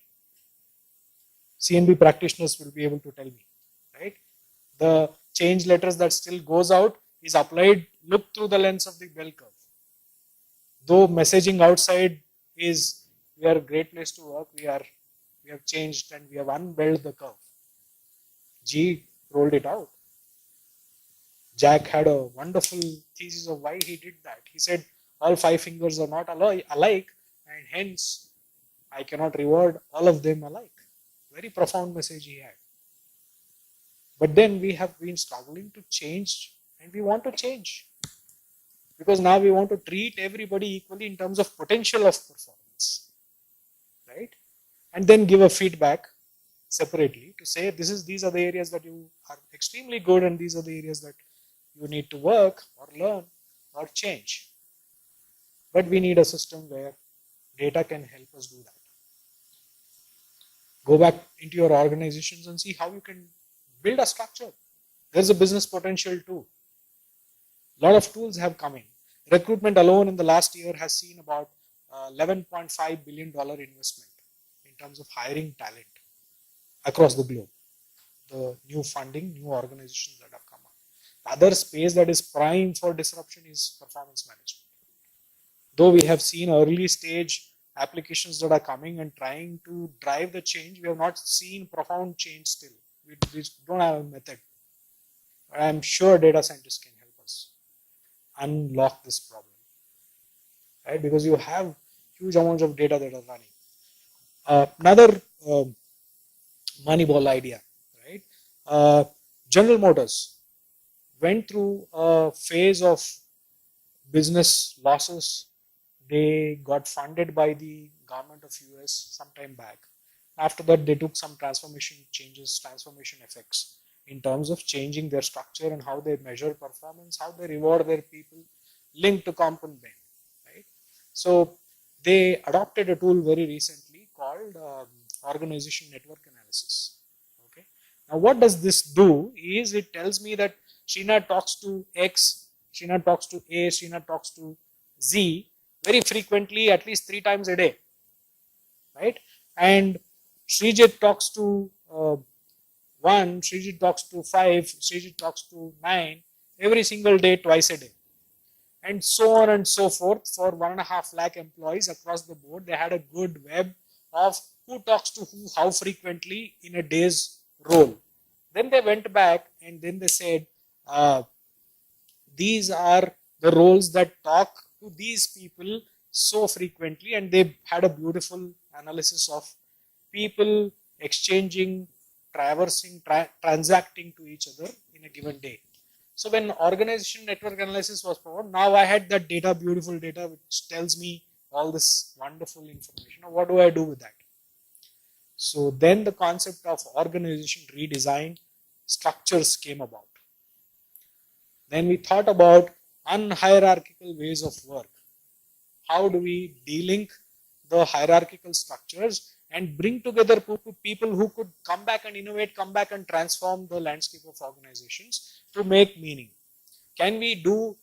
CNB practitioners will be able to tell me, right? The change letters that still goes out is applied, look through the lens of the bell curve. Though messaging outside is, we are a great place to work, we have changed and we have unbuilt the curve. G rolled it out. Jack had a wonderful thesis of why he did that. He said, all 5 fingers are not alike, and hence I cannot reward all of them alike. Very profound message he had. But then we have been struggling to change, and we want to change. Because now we want to treat everybody equally in terms of potential of performance. Right? And then give a feedback separately to say, these are the areas that you are extremely good, and these are the areas that you need to work or learn or change. But we need a system where data can help us do that. Go back into your organizations and see how you can build a structure. There's a business potential too. A lot of tools have come in. Recruitment alone in the last year has seen about $11.5 billion investment in terms of hiring talent across the globe. The new funding, new organizations that have come up. The other space that is prime for disruption is performance management. Though we have seen early stage applications that are coming and trying to drive the change, we have not seen profound change still. We don't have a method. I am sure data scientists can help us unlock this problem, right? Because you have huge amounts of data that are running. Another Moneyball idea, right? General Motors went through a phase of business losses. They got funded by the government of US sometime back. After that, they took some transformation effects in terms of changing their structure and how they measure performance, how they reward their people, linked to comp and ben, right? So they adopted a tool very recently called organization network analysis. Okay. Now, what does this do is it tells me that Srinath talks to X, Srinath talks to A, Srinath talks to Z very frequently, at least 3 times a day, right? And Srijit talks to 1, Srijit talks to 5, Srijit talks to 9, every single day, twice a day. And so on and so forth for 1.5 lakh employees across the board. They had a good web of who talks to who, how frequently in a day's role. Then they went back and then they said, these are the roles that talk to these people so frequently, and they had a beautiful analysis of people exchanging, traversing, transacting to each other in a given day. So when organization network analysis was performed, now I had that data, beautiful data, which tells me all this wonderful information. Now what do I do with that? So then the concept of organization redesign structures came about. Then we thought about unhierarchical ways of work. How do we delink the hierarchical structures and bring together people who could come back and innovate, come back and transform the landscape of organizations to make meaning? Can we do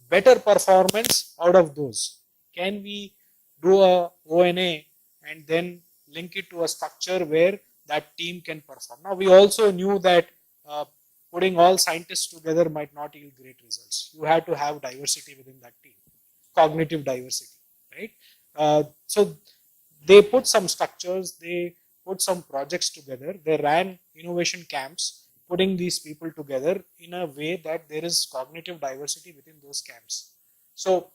better performance out of those? Can we do a ONA and then link it to a structure where that team can perform? Now, we also knew that putting all scientists together might not yield great results. You had to have diversity within that team, cognitive diversity, right? So they put some structures, they put some projects together, they ran innovation camps putting these people together in a way that there is cognitive diversity within those camps. So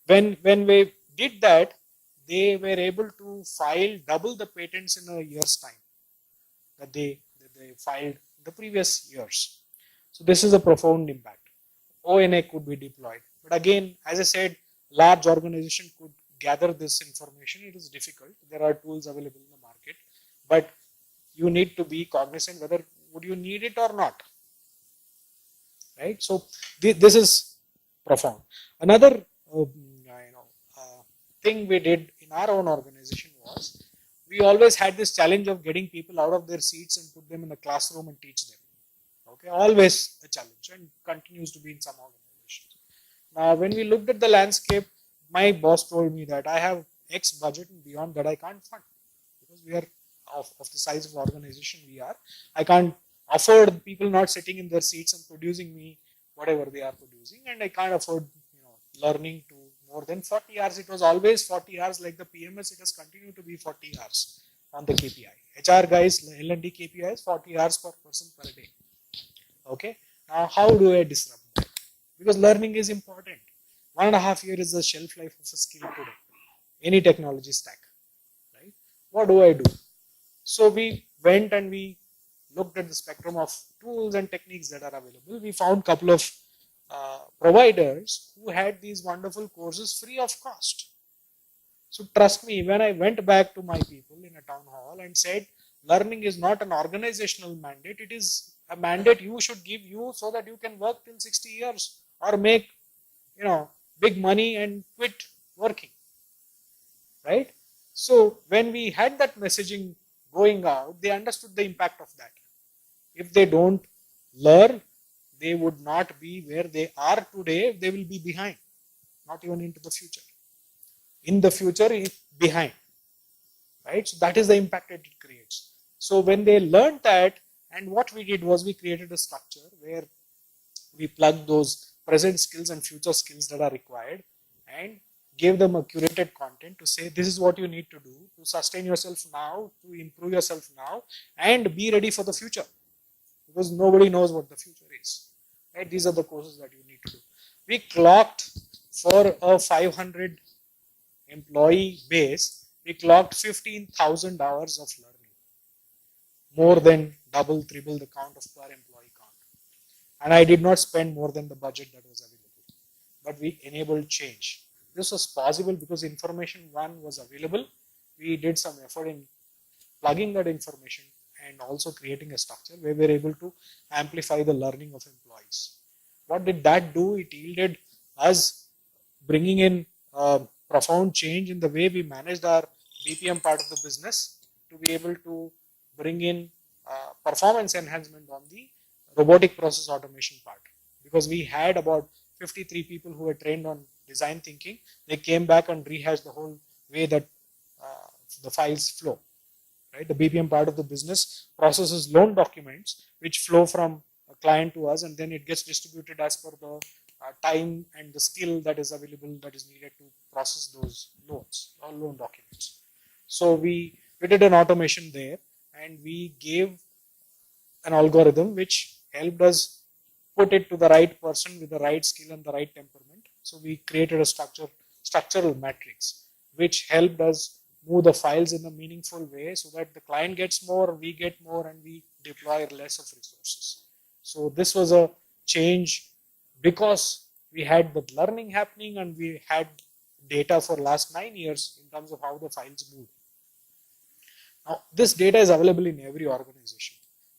when we did that, they were able to file double the patents in a year's time that they filed the previous years. So this is a profound impact. ONA could be deployed. But again, as I said, large organization could gather this information. It is difficult. There are tools available in the market, but you need to be cognizant whether would you need it or not. Right? So this is profound. Another thing we did in our own organization was we always had this challenge of getting people out of their seats and put them in a classroom and teach them. Okay, always a challenge and continues to be in some organizations. Now, when we looked at the landscape, my boss told me that I have X budget and beyond that I can't fund because we are of the size of organization we are. I can't afford people not sitting in their seats and producing me whatever they are producing, and I can't afford learning to more than 40 hours. It was always 40 hours like the PMS. It has continued to be 40 hours on the KPI. HR guys, L&D KPI is 40 hours per person per day. Okay. Now, how do I disrupt that? Because learning is important. 1.5 years is the shelf life of a skill today. Any technology stack. Right? What do I do? So we went and we looked at the spectrum of tools and techniques that are available. We found a couple of providers who had these wonderful courses free of cost. So trust me, when I went back to my people in a town hall and said, learning is not an organizational mandate, it is a mandate you should give you so that you can work till 60 years or make, big money and quit working. Right? So when we had that messaging going out, they understood the impact of that. If they don't learn, they would not be where they are today. They will be behind, not even into the future. In the future, behind. Right? So that is the impact that it creates. So when they learned that, and what we did was we created a structure where we plugged those present skills and future skills that are required and gave them a curated content to say this is what you need to do to sustain yourself now, to improve yourself now, and be ready for the future. Because nobody knows what the future is. Right? These are the courses that you need to do. We clocked for a 500 employee base, we clocked 15,000 hours of learning. More than double, triple the count of per employee count. And I did not spend more than the budget that was available. But we enabled change. This was possible because information one was available. We did some effort in plugging that information and also creating a structure where we were able to amplify the learning of employees. What did that do? It yielded us bringing in profound change in the way we managed our BPM part of the business to be able to bring in performance enhancement on the robotic process automation part. Because we had about 53 people who were trained on design thinking. They came back and rehashed the whole way that the files flow. Right? The BPM part of the business processes loan documents which flow from a client to us, and then it gets distributed as per the time and the skill that is available that is needed to process those loans or loan documents. So we did an automation there, and we gave an algorithm which helped us put it to the right person with the right skill and the right temperament. So we created a structural matrix which helped us move the files in a meaningful way so that the client gets more, we get more, and we deploy less of resources. So this was a change because we had the learning happening and we had data for last 9 years in terms of how the files moved. Now, this data is available in every organization.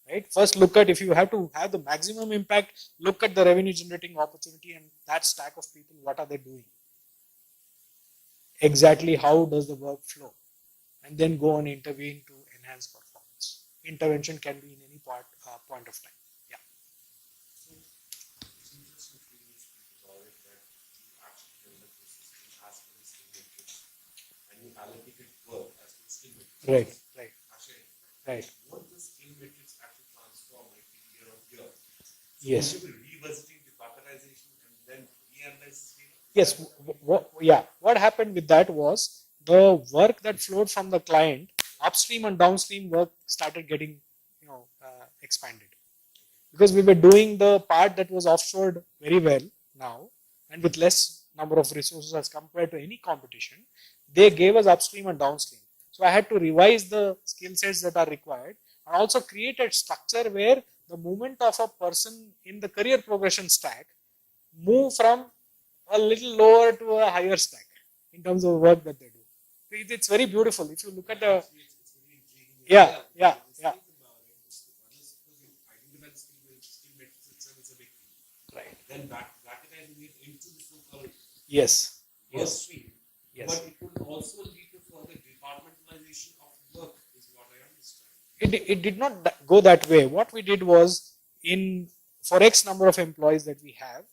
Right? First, look at, if you have to have the maximum impact, look at the revenue generating opportunity and that stack of people, what are they doing? Exactly how does the work flow? And then go and intervene to enhance performance. Intervention can be in any point of time. Yeah. So, it's interesting to that you actually develop the system as per the skill matrix and you allocated work as per the skill matrix. Right. Actually, right. What the skill matrix actually transform like year on year. So yes. Will you be revisiting the patternization and then reanalyze this data? Yes. What happened with that was the work that flowed from the client, upstream and downstream work started getting expanded. because we were doing the part that was offshored very well now, and with less number of resources as compared to any competition, they gave us upstream and downstream. So I had to revise the skill sets that are required, and also create a structure where the movement of a person in the career progression stack move from a little lower to a higher stack in terms of work that they do. It's very beautiful. If you look at the, It's very intriguing. yeah, yeah, yeah, Skill metrics itself is a big thing. right, Then bracketizing it into the so-called yes, work yes, stream. yes. But it would also lead to further departmentalization of work, is what I understand. It did not go that way. What we did was, in for X number of employees that we have,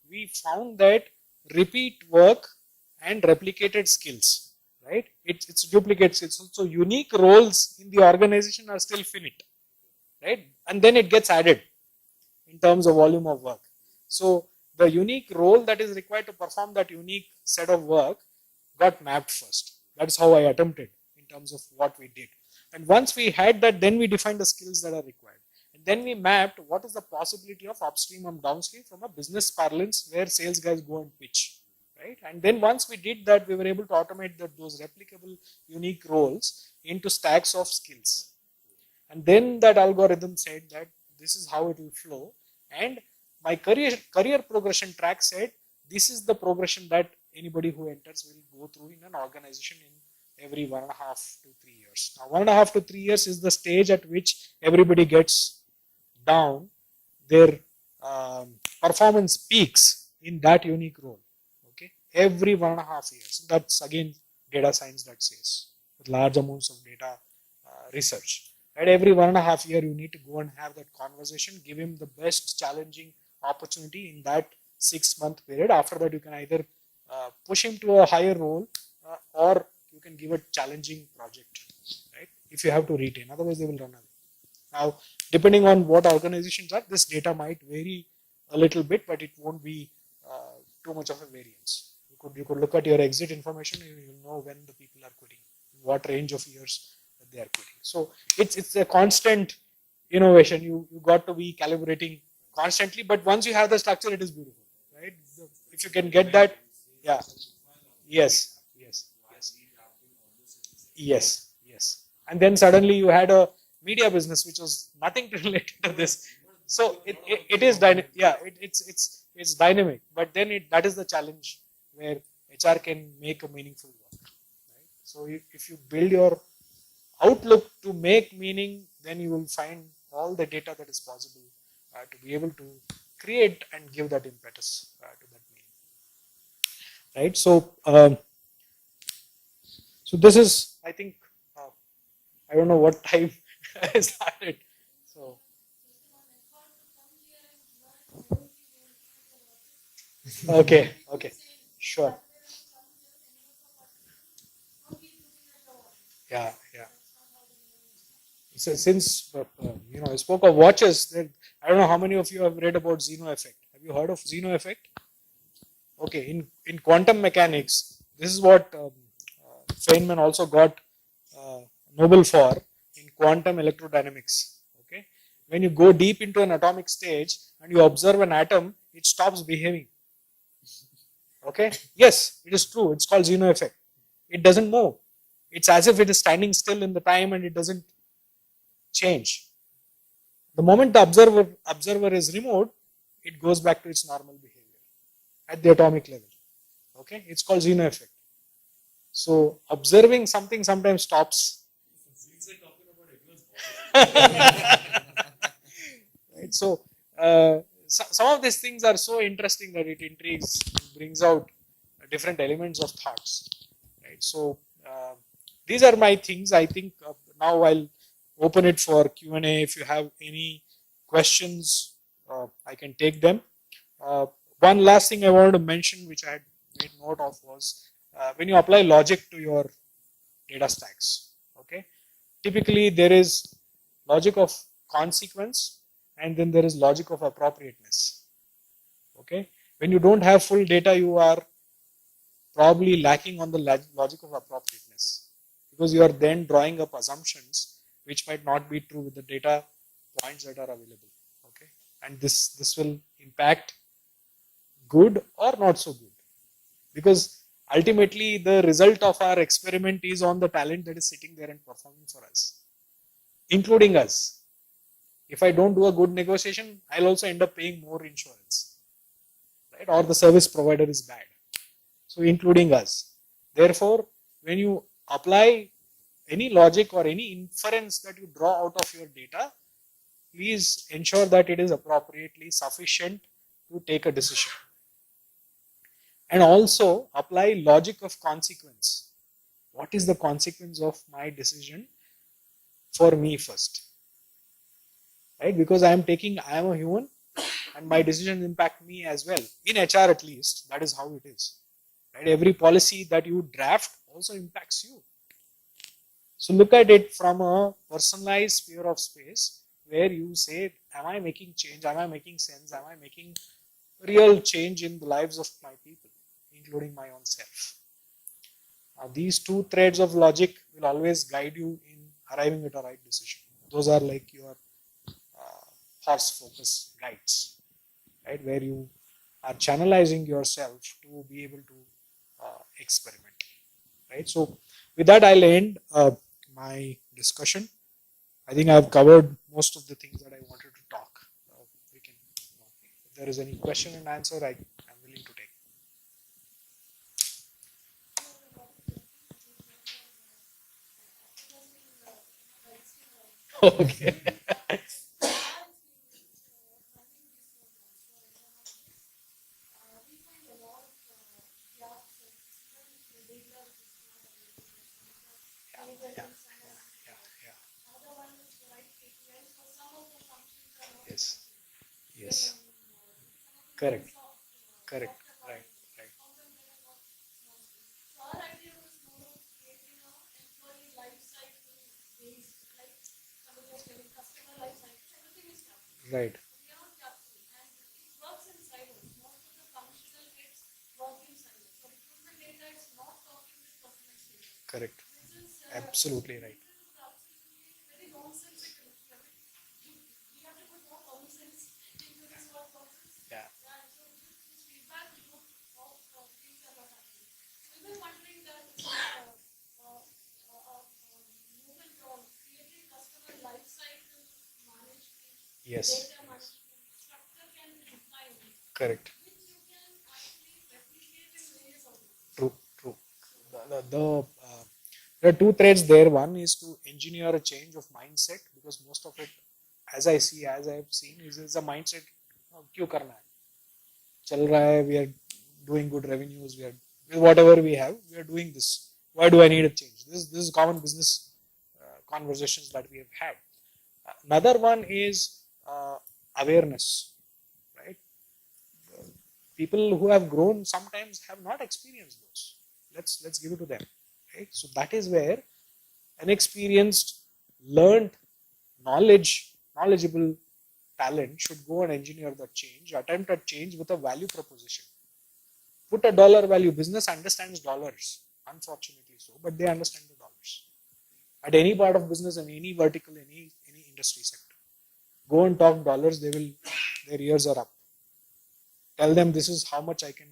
we found that repeat work and replicated skills, right? It's duplicates. It's also unique roles in the organization are still finite, right? And then it gets added in terms of volume of work. So the unique role that is required to perform that unique set of work got mapped first. That's how I attempted in terms of what we did. And once we had that, then we defined the skills that are required. And then we mapped what is the possibility of upstream and downstream from a business parlance where sales guys go and pitch. Right? And then once we did that, we were able to automate those replicable unique roles into stacks of skills. And then that algorithm said that this is how it will flow. And my career progression track said this is the progression that anybody who enters will go through in an organization in every 1.5 to 3 years. Now 1.5 to 3 years is the stage at which everybody gets down, their performance peaks in that unique role. Okay, every 1.5 years. That's again data science that says with large amounts of data research. Right, every 1.5 year you need to go and have that conversation, give him the best challenging opportunity in that 6-month period. After that, you can either push him to a higher role or you can give a challenging project, right? If you have to retain, otherwise they will run away. Now, depending on what organizations are, this data might vary a little bit, but it won't be too much of a variance. You could look at your exit information and you will know when the people are quitting, what range of years that they are quitting. So it's a constant innovation. You got to be calibrating constantly, but once you have the structure, it is beautiful, right? If you can get that, yeah, yes, yes, yes, yes, yes. And then suddenly you had a media business which was nothing to relate to this. So it is dynamic. Yeah, it's dynamic. But then that is the challenge where HR can make a meaningful work. Right? So if you build your outlook to make meaning, then you will find all the data that is possible to be able to create and give that impetus to that meaning. Right. So this is, I think, I don't know what time I started. So okay, sure. Yeah, yeah. So since I spoke of watches, then I don't know how many of you have read about Zeno effect. Have you heard of Zeno effect? Okay, in quantum mechanics, this is what Feynman also got Nobel for in quantum electrodynamics. Okay, when you go deep into an atomic stage and you observe an atom, it stops behaving. Okay, yes, it is true. It's called Zeno effect. It doesn't move. It's as if it is standing still in the time and it doesn't change. The moment the observer is removed, it goes back to its normal behavior at the atomic level. Okay, it's called Zeno effect. So observing something sometimes stops. Right? So some of these things are so interesting that it intrigues, brings out different elements of thoughts. Right? So these are my things. I think now I'll open it for Q&A. If you have any questions, I can take them. One last thing I wanted to mention, which I had made note of, was when you apply logic to your data stacks. Okay, typically there is logic of consequence, and then there is logic of appropriateness. Okay, when you don't have full data, you are probably lacking on the logic of appropriateness, because you are then drawing up assumptions which might not be true with the data points that are available. Okay, and this will impact good or not so good, because ultimately the result of our experiment is on the talent that is sitting there and performing for us, including us. If I don't do a good negotiation, I'll also end up paying more insurance, right? Or the service provider is bad, so including us. Therefore, when you apply any logic or any inference that you draw out of your data, please ensure that it is appropriately sufficient to take a decision. And also apply logic of consequence. What is the consequence of my decision for me first? Right? Because I am a human, and my decisions impact me as well. In HR at least, that is how it is. Right? Every policy that you draft also impacts you. So look at it from a personalized sphere of space where you say, am I making change? Am I making sense? Am I making real change in the lives of my people, including my own self? These two threads of logic will always guide you in arriving at a right decision. Those are like your horse focus guides, right? Where you are channelizing yourself to be able to experiment, right? So with that, I'll end my discussion. I think I've covered most of the things that I wanted to talk. We can, if there is any question and answer, I'm willing to take. Okay. Yeah, yeah, yeah. Yes, yes. Correct, correct. Right, right. Right, correct. Absolutely right. Yeah, yes, yes. Correct. True, true. There are two threads there. One is to engineer a change of mindset, because most of it, as I have seen, is a mindset. क्यों करना है? चल रहा है, we are doing good revenues, we are whatever we have, we are doing this. Why do I need a change? This is common business conversations that we have had. Another one is awareness, right? People who have grown sometimes have not experienced those. Let's give it to them, right? So that is where an experienced, learned, knowledgeable talent should go and engineer that change, attempt a change with a value proposition. Put a dollar value. Business understands dollars, unfortunately so, but they understand the dollars. At any part of business, in any vertical, any industry sector, go and talk dollars. Their ears are up. Tell them this is how much I can,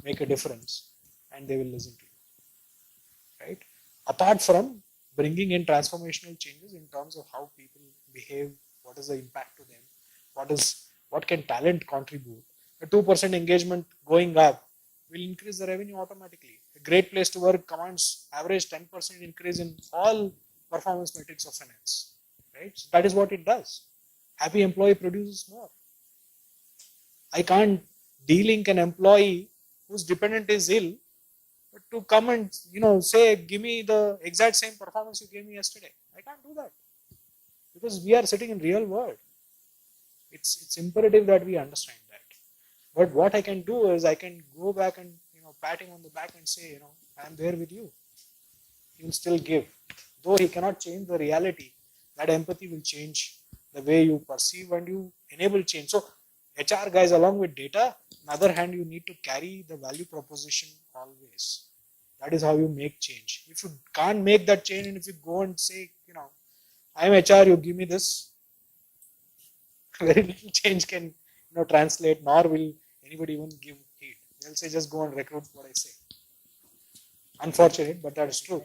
make a difference, and they will listen to you. Right? Apart from bringing in transformational changes in terms of how people behave, what is the impact to them, what can talent contribute. A 2% engagement going up will increase the revenue automatically. A great place to work commands average 10% increase in all performance metrics of finance. Right? So that is what it does. Happy employee produces more. I can't de-link an employee whose dependent is ill to come and say, give me the exact same performance you gave me yesterday. I can't do that, because we are sitting in real world. It's imperative that we understand that. But what I can do is I can go back and pat him on the back and say, I'm there with you. He'll still give, though he cannot change the reality. That empathy will change the way you perceive and you enable change. So HR guys, along with data, on the other hand, you need to carry the value proposition always. That is how you make change. If you can't make that change, and if you go and say, I'm HR, you give me this, very little change can translate, nor will anybody even give heed. They'll say just go and recruit what I say. Unfortunate, but that is true.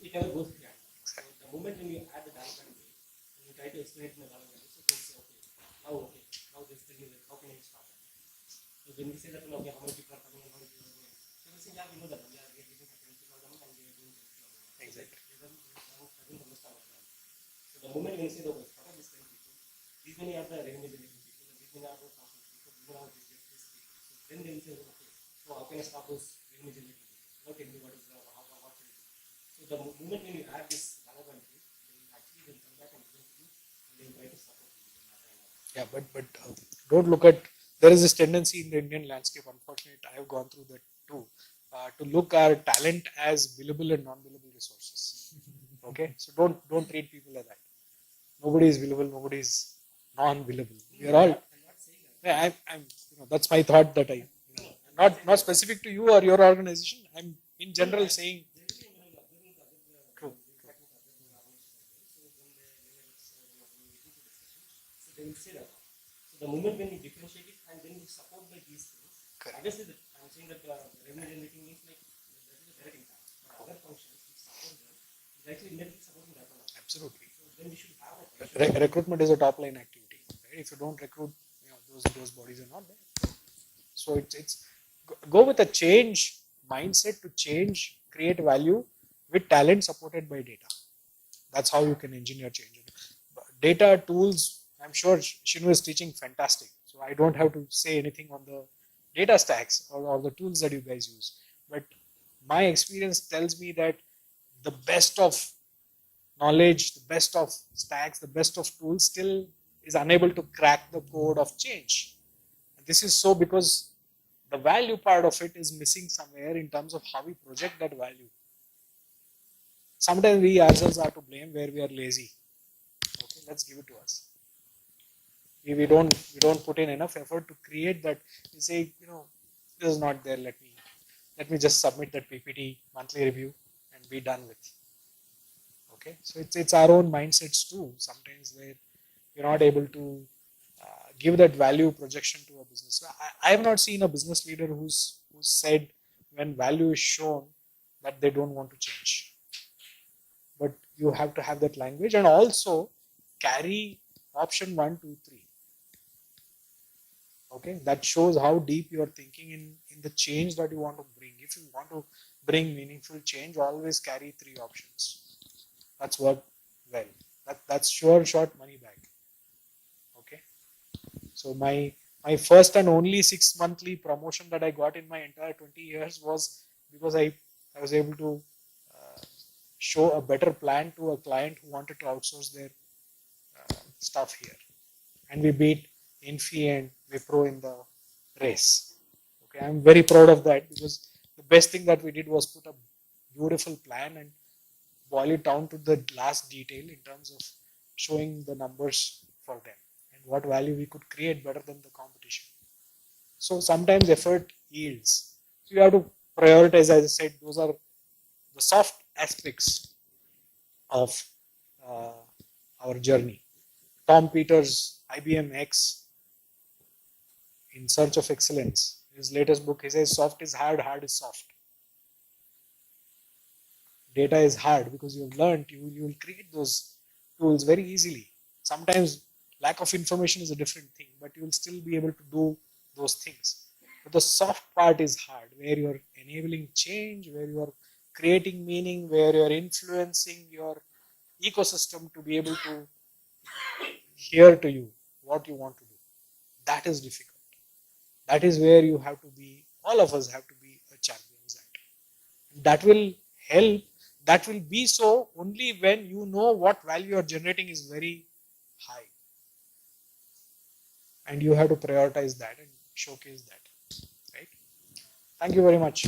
It never goes beyond. So the moment when you add the data and you try to explain it in a lot of language, so they say, okay, now this thing is like, how can I start that? So when we say that, okay, how many people are coming and how many people are going, so we say, yeah, we know that, yeah, we are getting certain people are coming and we are doing certain people are going. Exactly. They doesn't understand what that is. So the moment when you say, okay, what are these 10 people? These many are the revenue generating people, and these many are the transport people, these many are the business people. So then they will say, okay, so how can I stop those revenue generating people? Now tell me what is the, what should I do? So the moment when you add this vulnerability, they will actually will come back and listen to you and they will try to support you in that kind of. Yeah, but don't look at. There is this tendency in the Indian landscape. Unfortunately, I have gone through that too. To look at talent as billable and non-billable resources. Okay, so don't treat people like that. Nobody is billable. Nobody is non-billable. We are all. I'm not saying that. Yeah, I'm that's my thought that I. Not specific to you or your organization. I'm in general saying. True. So they will say that. So the moment when you differentiate it and then you support by these things, Correct. obviously I'm saying that revenue generating means like that is a direct impact. But other functions which support them is actually indirectly supporting that one. Absolutely. So then we should have a Recruitment is a top line activity. Right? If you don't recruit, those bodies are not there. So it's go with a change mindset to change, create value with talent supported by data. That's how you can engineer change. Data tools, I'm sure Shinu is teaching fantastic. So I don't have to say anything on the data stacks or the tools that you guys use. But my experience tells me that the best of knowledge, the best of stacks, the best of tools still is unable to crack the code of change. And this is so because the value part of it is missing somewhere in terms of how we project that value. Sometimes we ourselves are to blame where we are lazy. Okay, let's give it to us. We don't put in enough effort to create that. We say, this is not there. Let me just submit that PPT monthly review and be done with. Okay, so it's our own mindsets too. Sometimes where we're not able to give that value projection to a business. I have not seen a business leader who's said when value is shown that they don't want to change. But you have to have that language and also carry option 1, 2, 3. Okay, that shows how deep you are thinking in the change that you want to bring. If you want to bring meaningful change, always carry 3 options. That's worked well. That's sure shot money back. Okay, so my first and only 6 monthly promotion that I got in my entire 20 years was because I was able to show a better plan to a client who wanted to outsource their stuff here, and we beat Infi and Wipro in the race. Okay, I'm very proud of that because the best thing that we did was put a beautiful plan and boil it down to the last detail in terms of showing the numbers for them and what value we could create better than the competition. So sometimes effort yields. So you have to prioritize, as I said, those are the soft aspects of our journey. Tom Peters, IBM X, In Search of Excellence, his latest book, he says soft is hard, hard is soft. Data is hard because you've learned, you will create those tools very easily. Sometimes lack of information is a different thing, but you will still be able to do those things. But the soft part is hard, where you're enabling change, where you're creating meaning, where you're influencing your ecosystem to be able to hear to you what you want to do. That is difficult. That is where you have to be, all of us have to be a champions at. That will help. That will be so only when you know what value you're generating is very high. And you have to prioritize that and showcase that. Right? Thank you very much.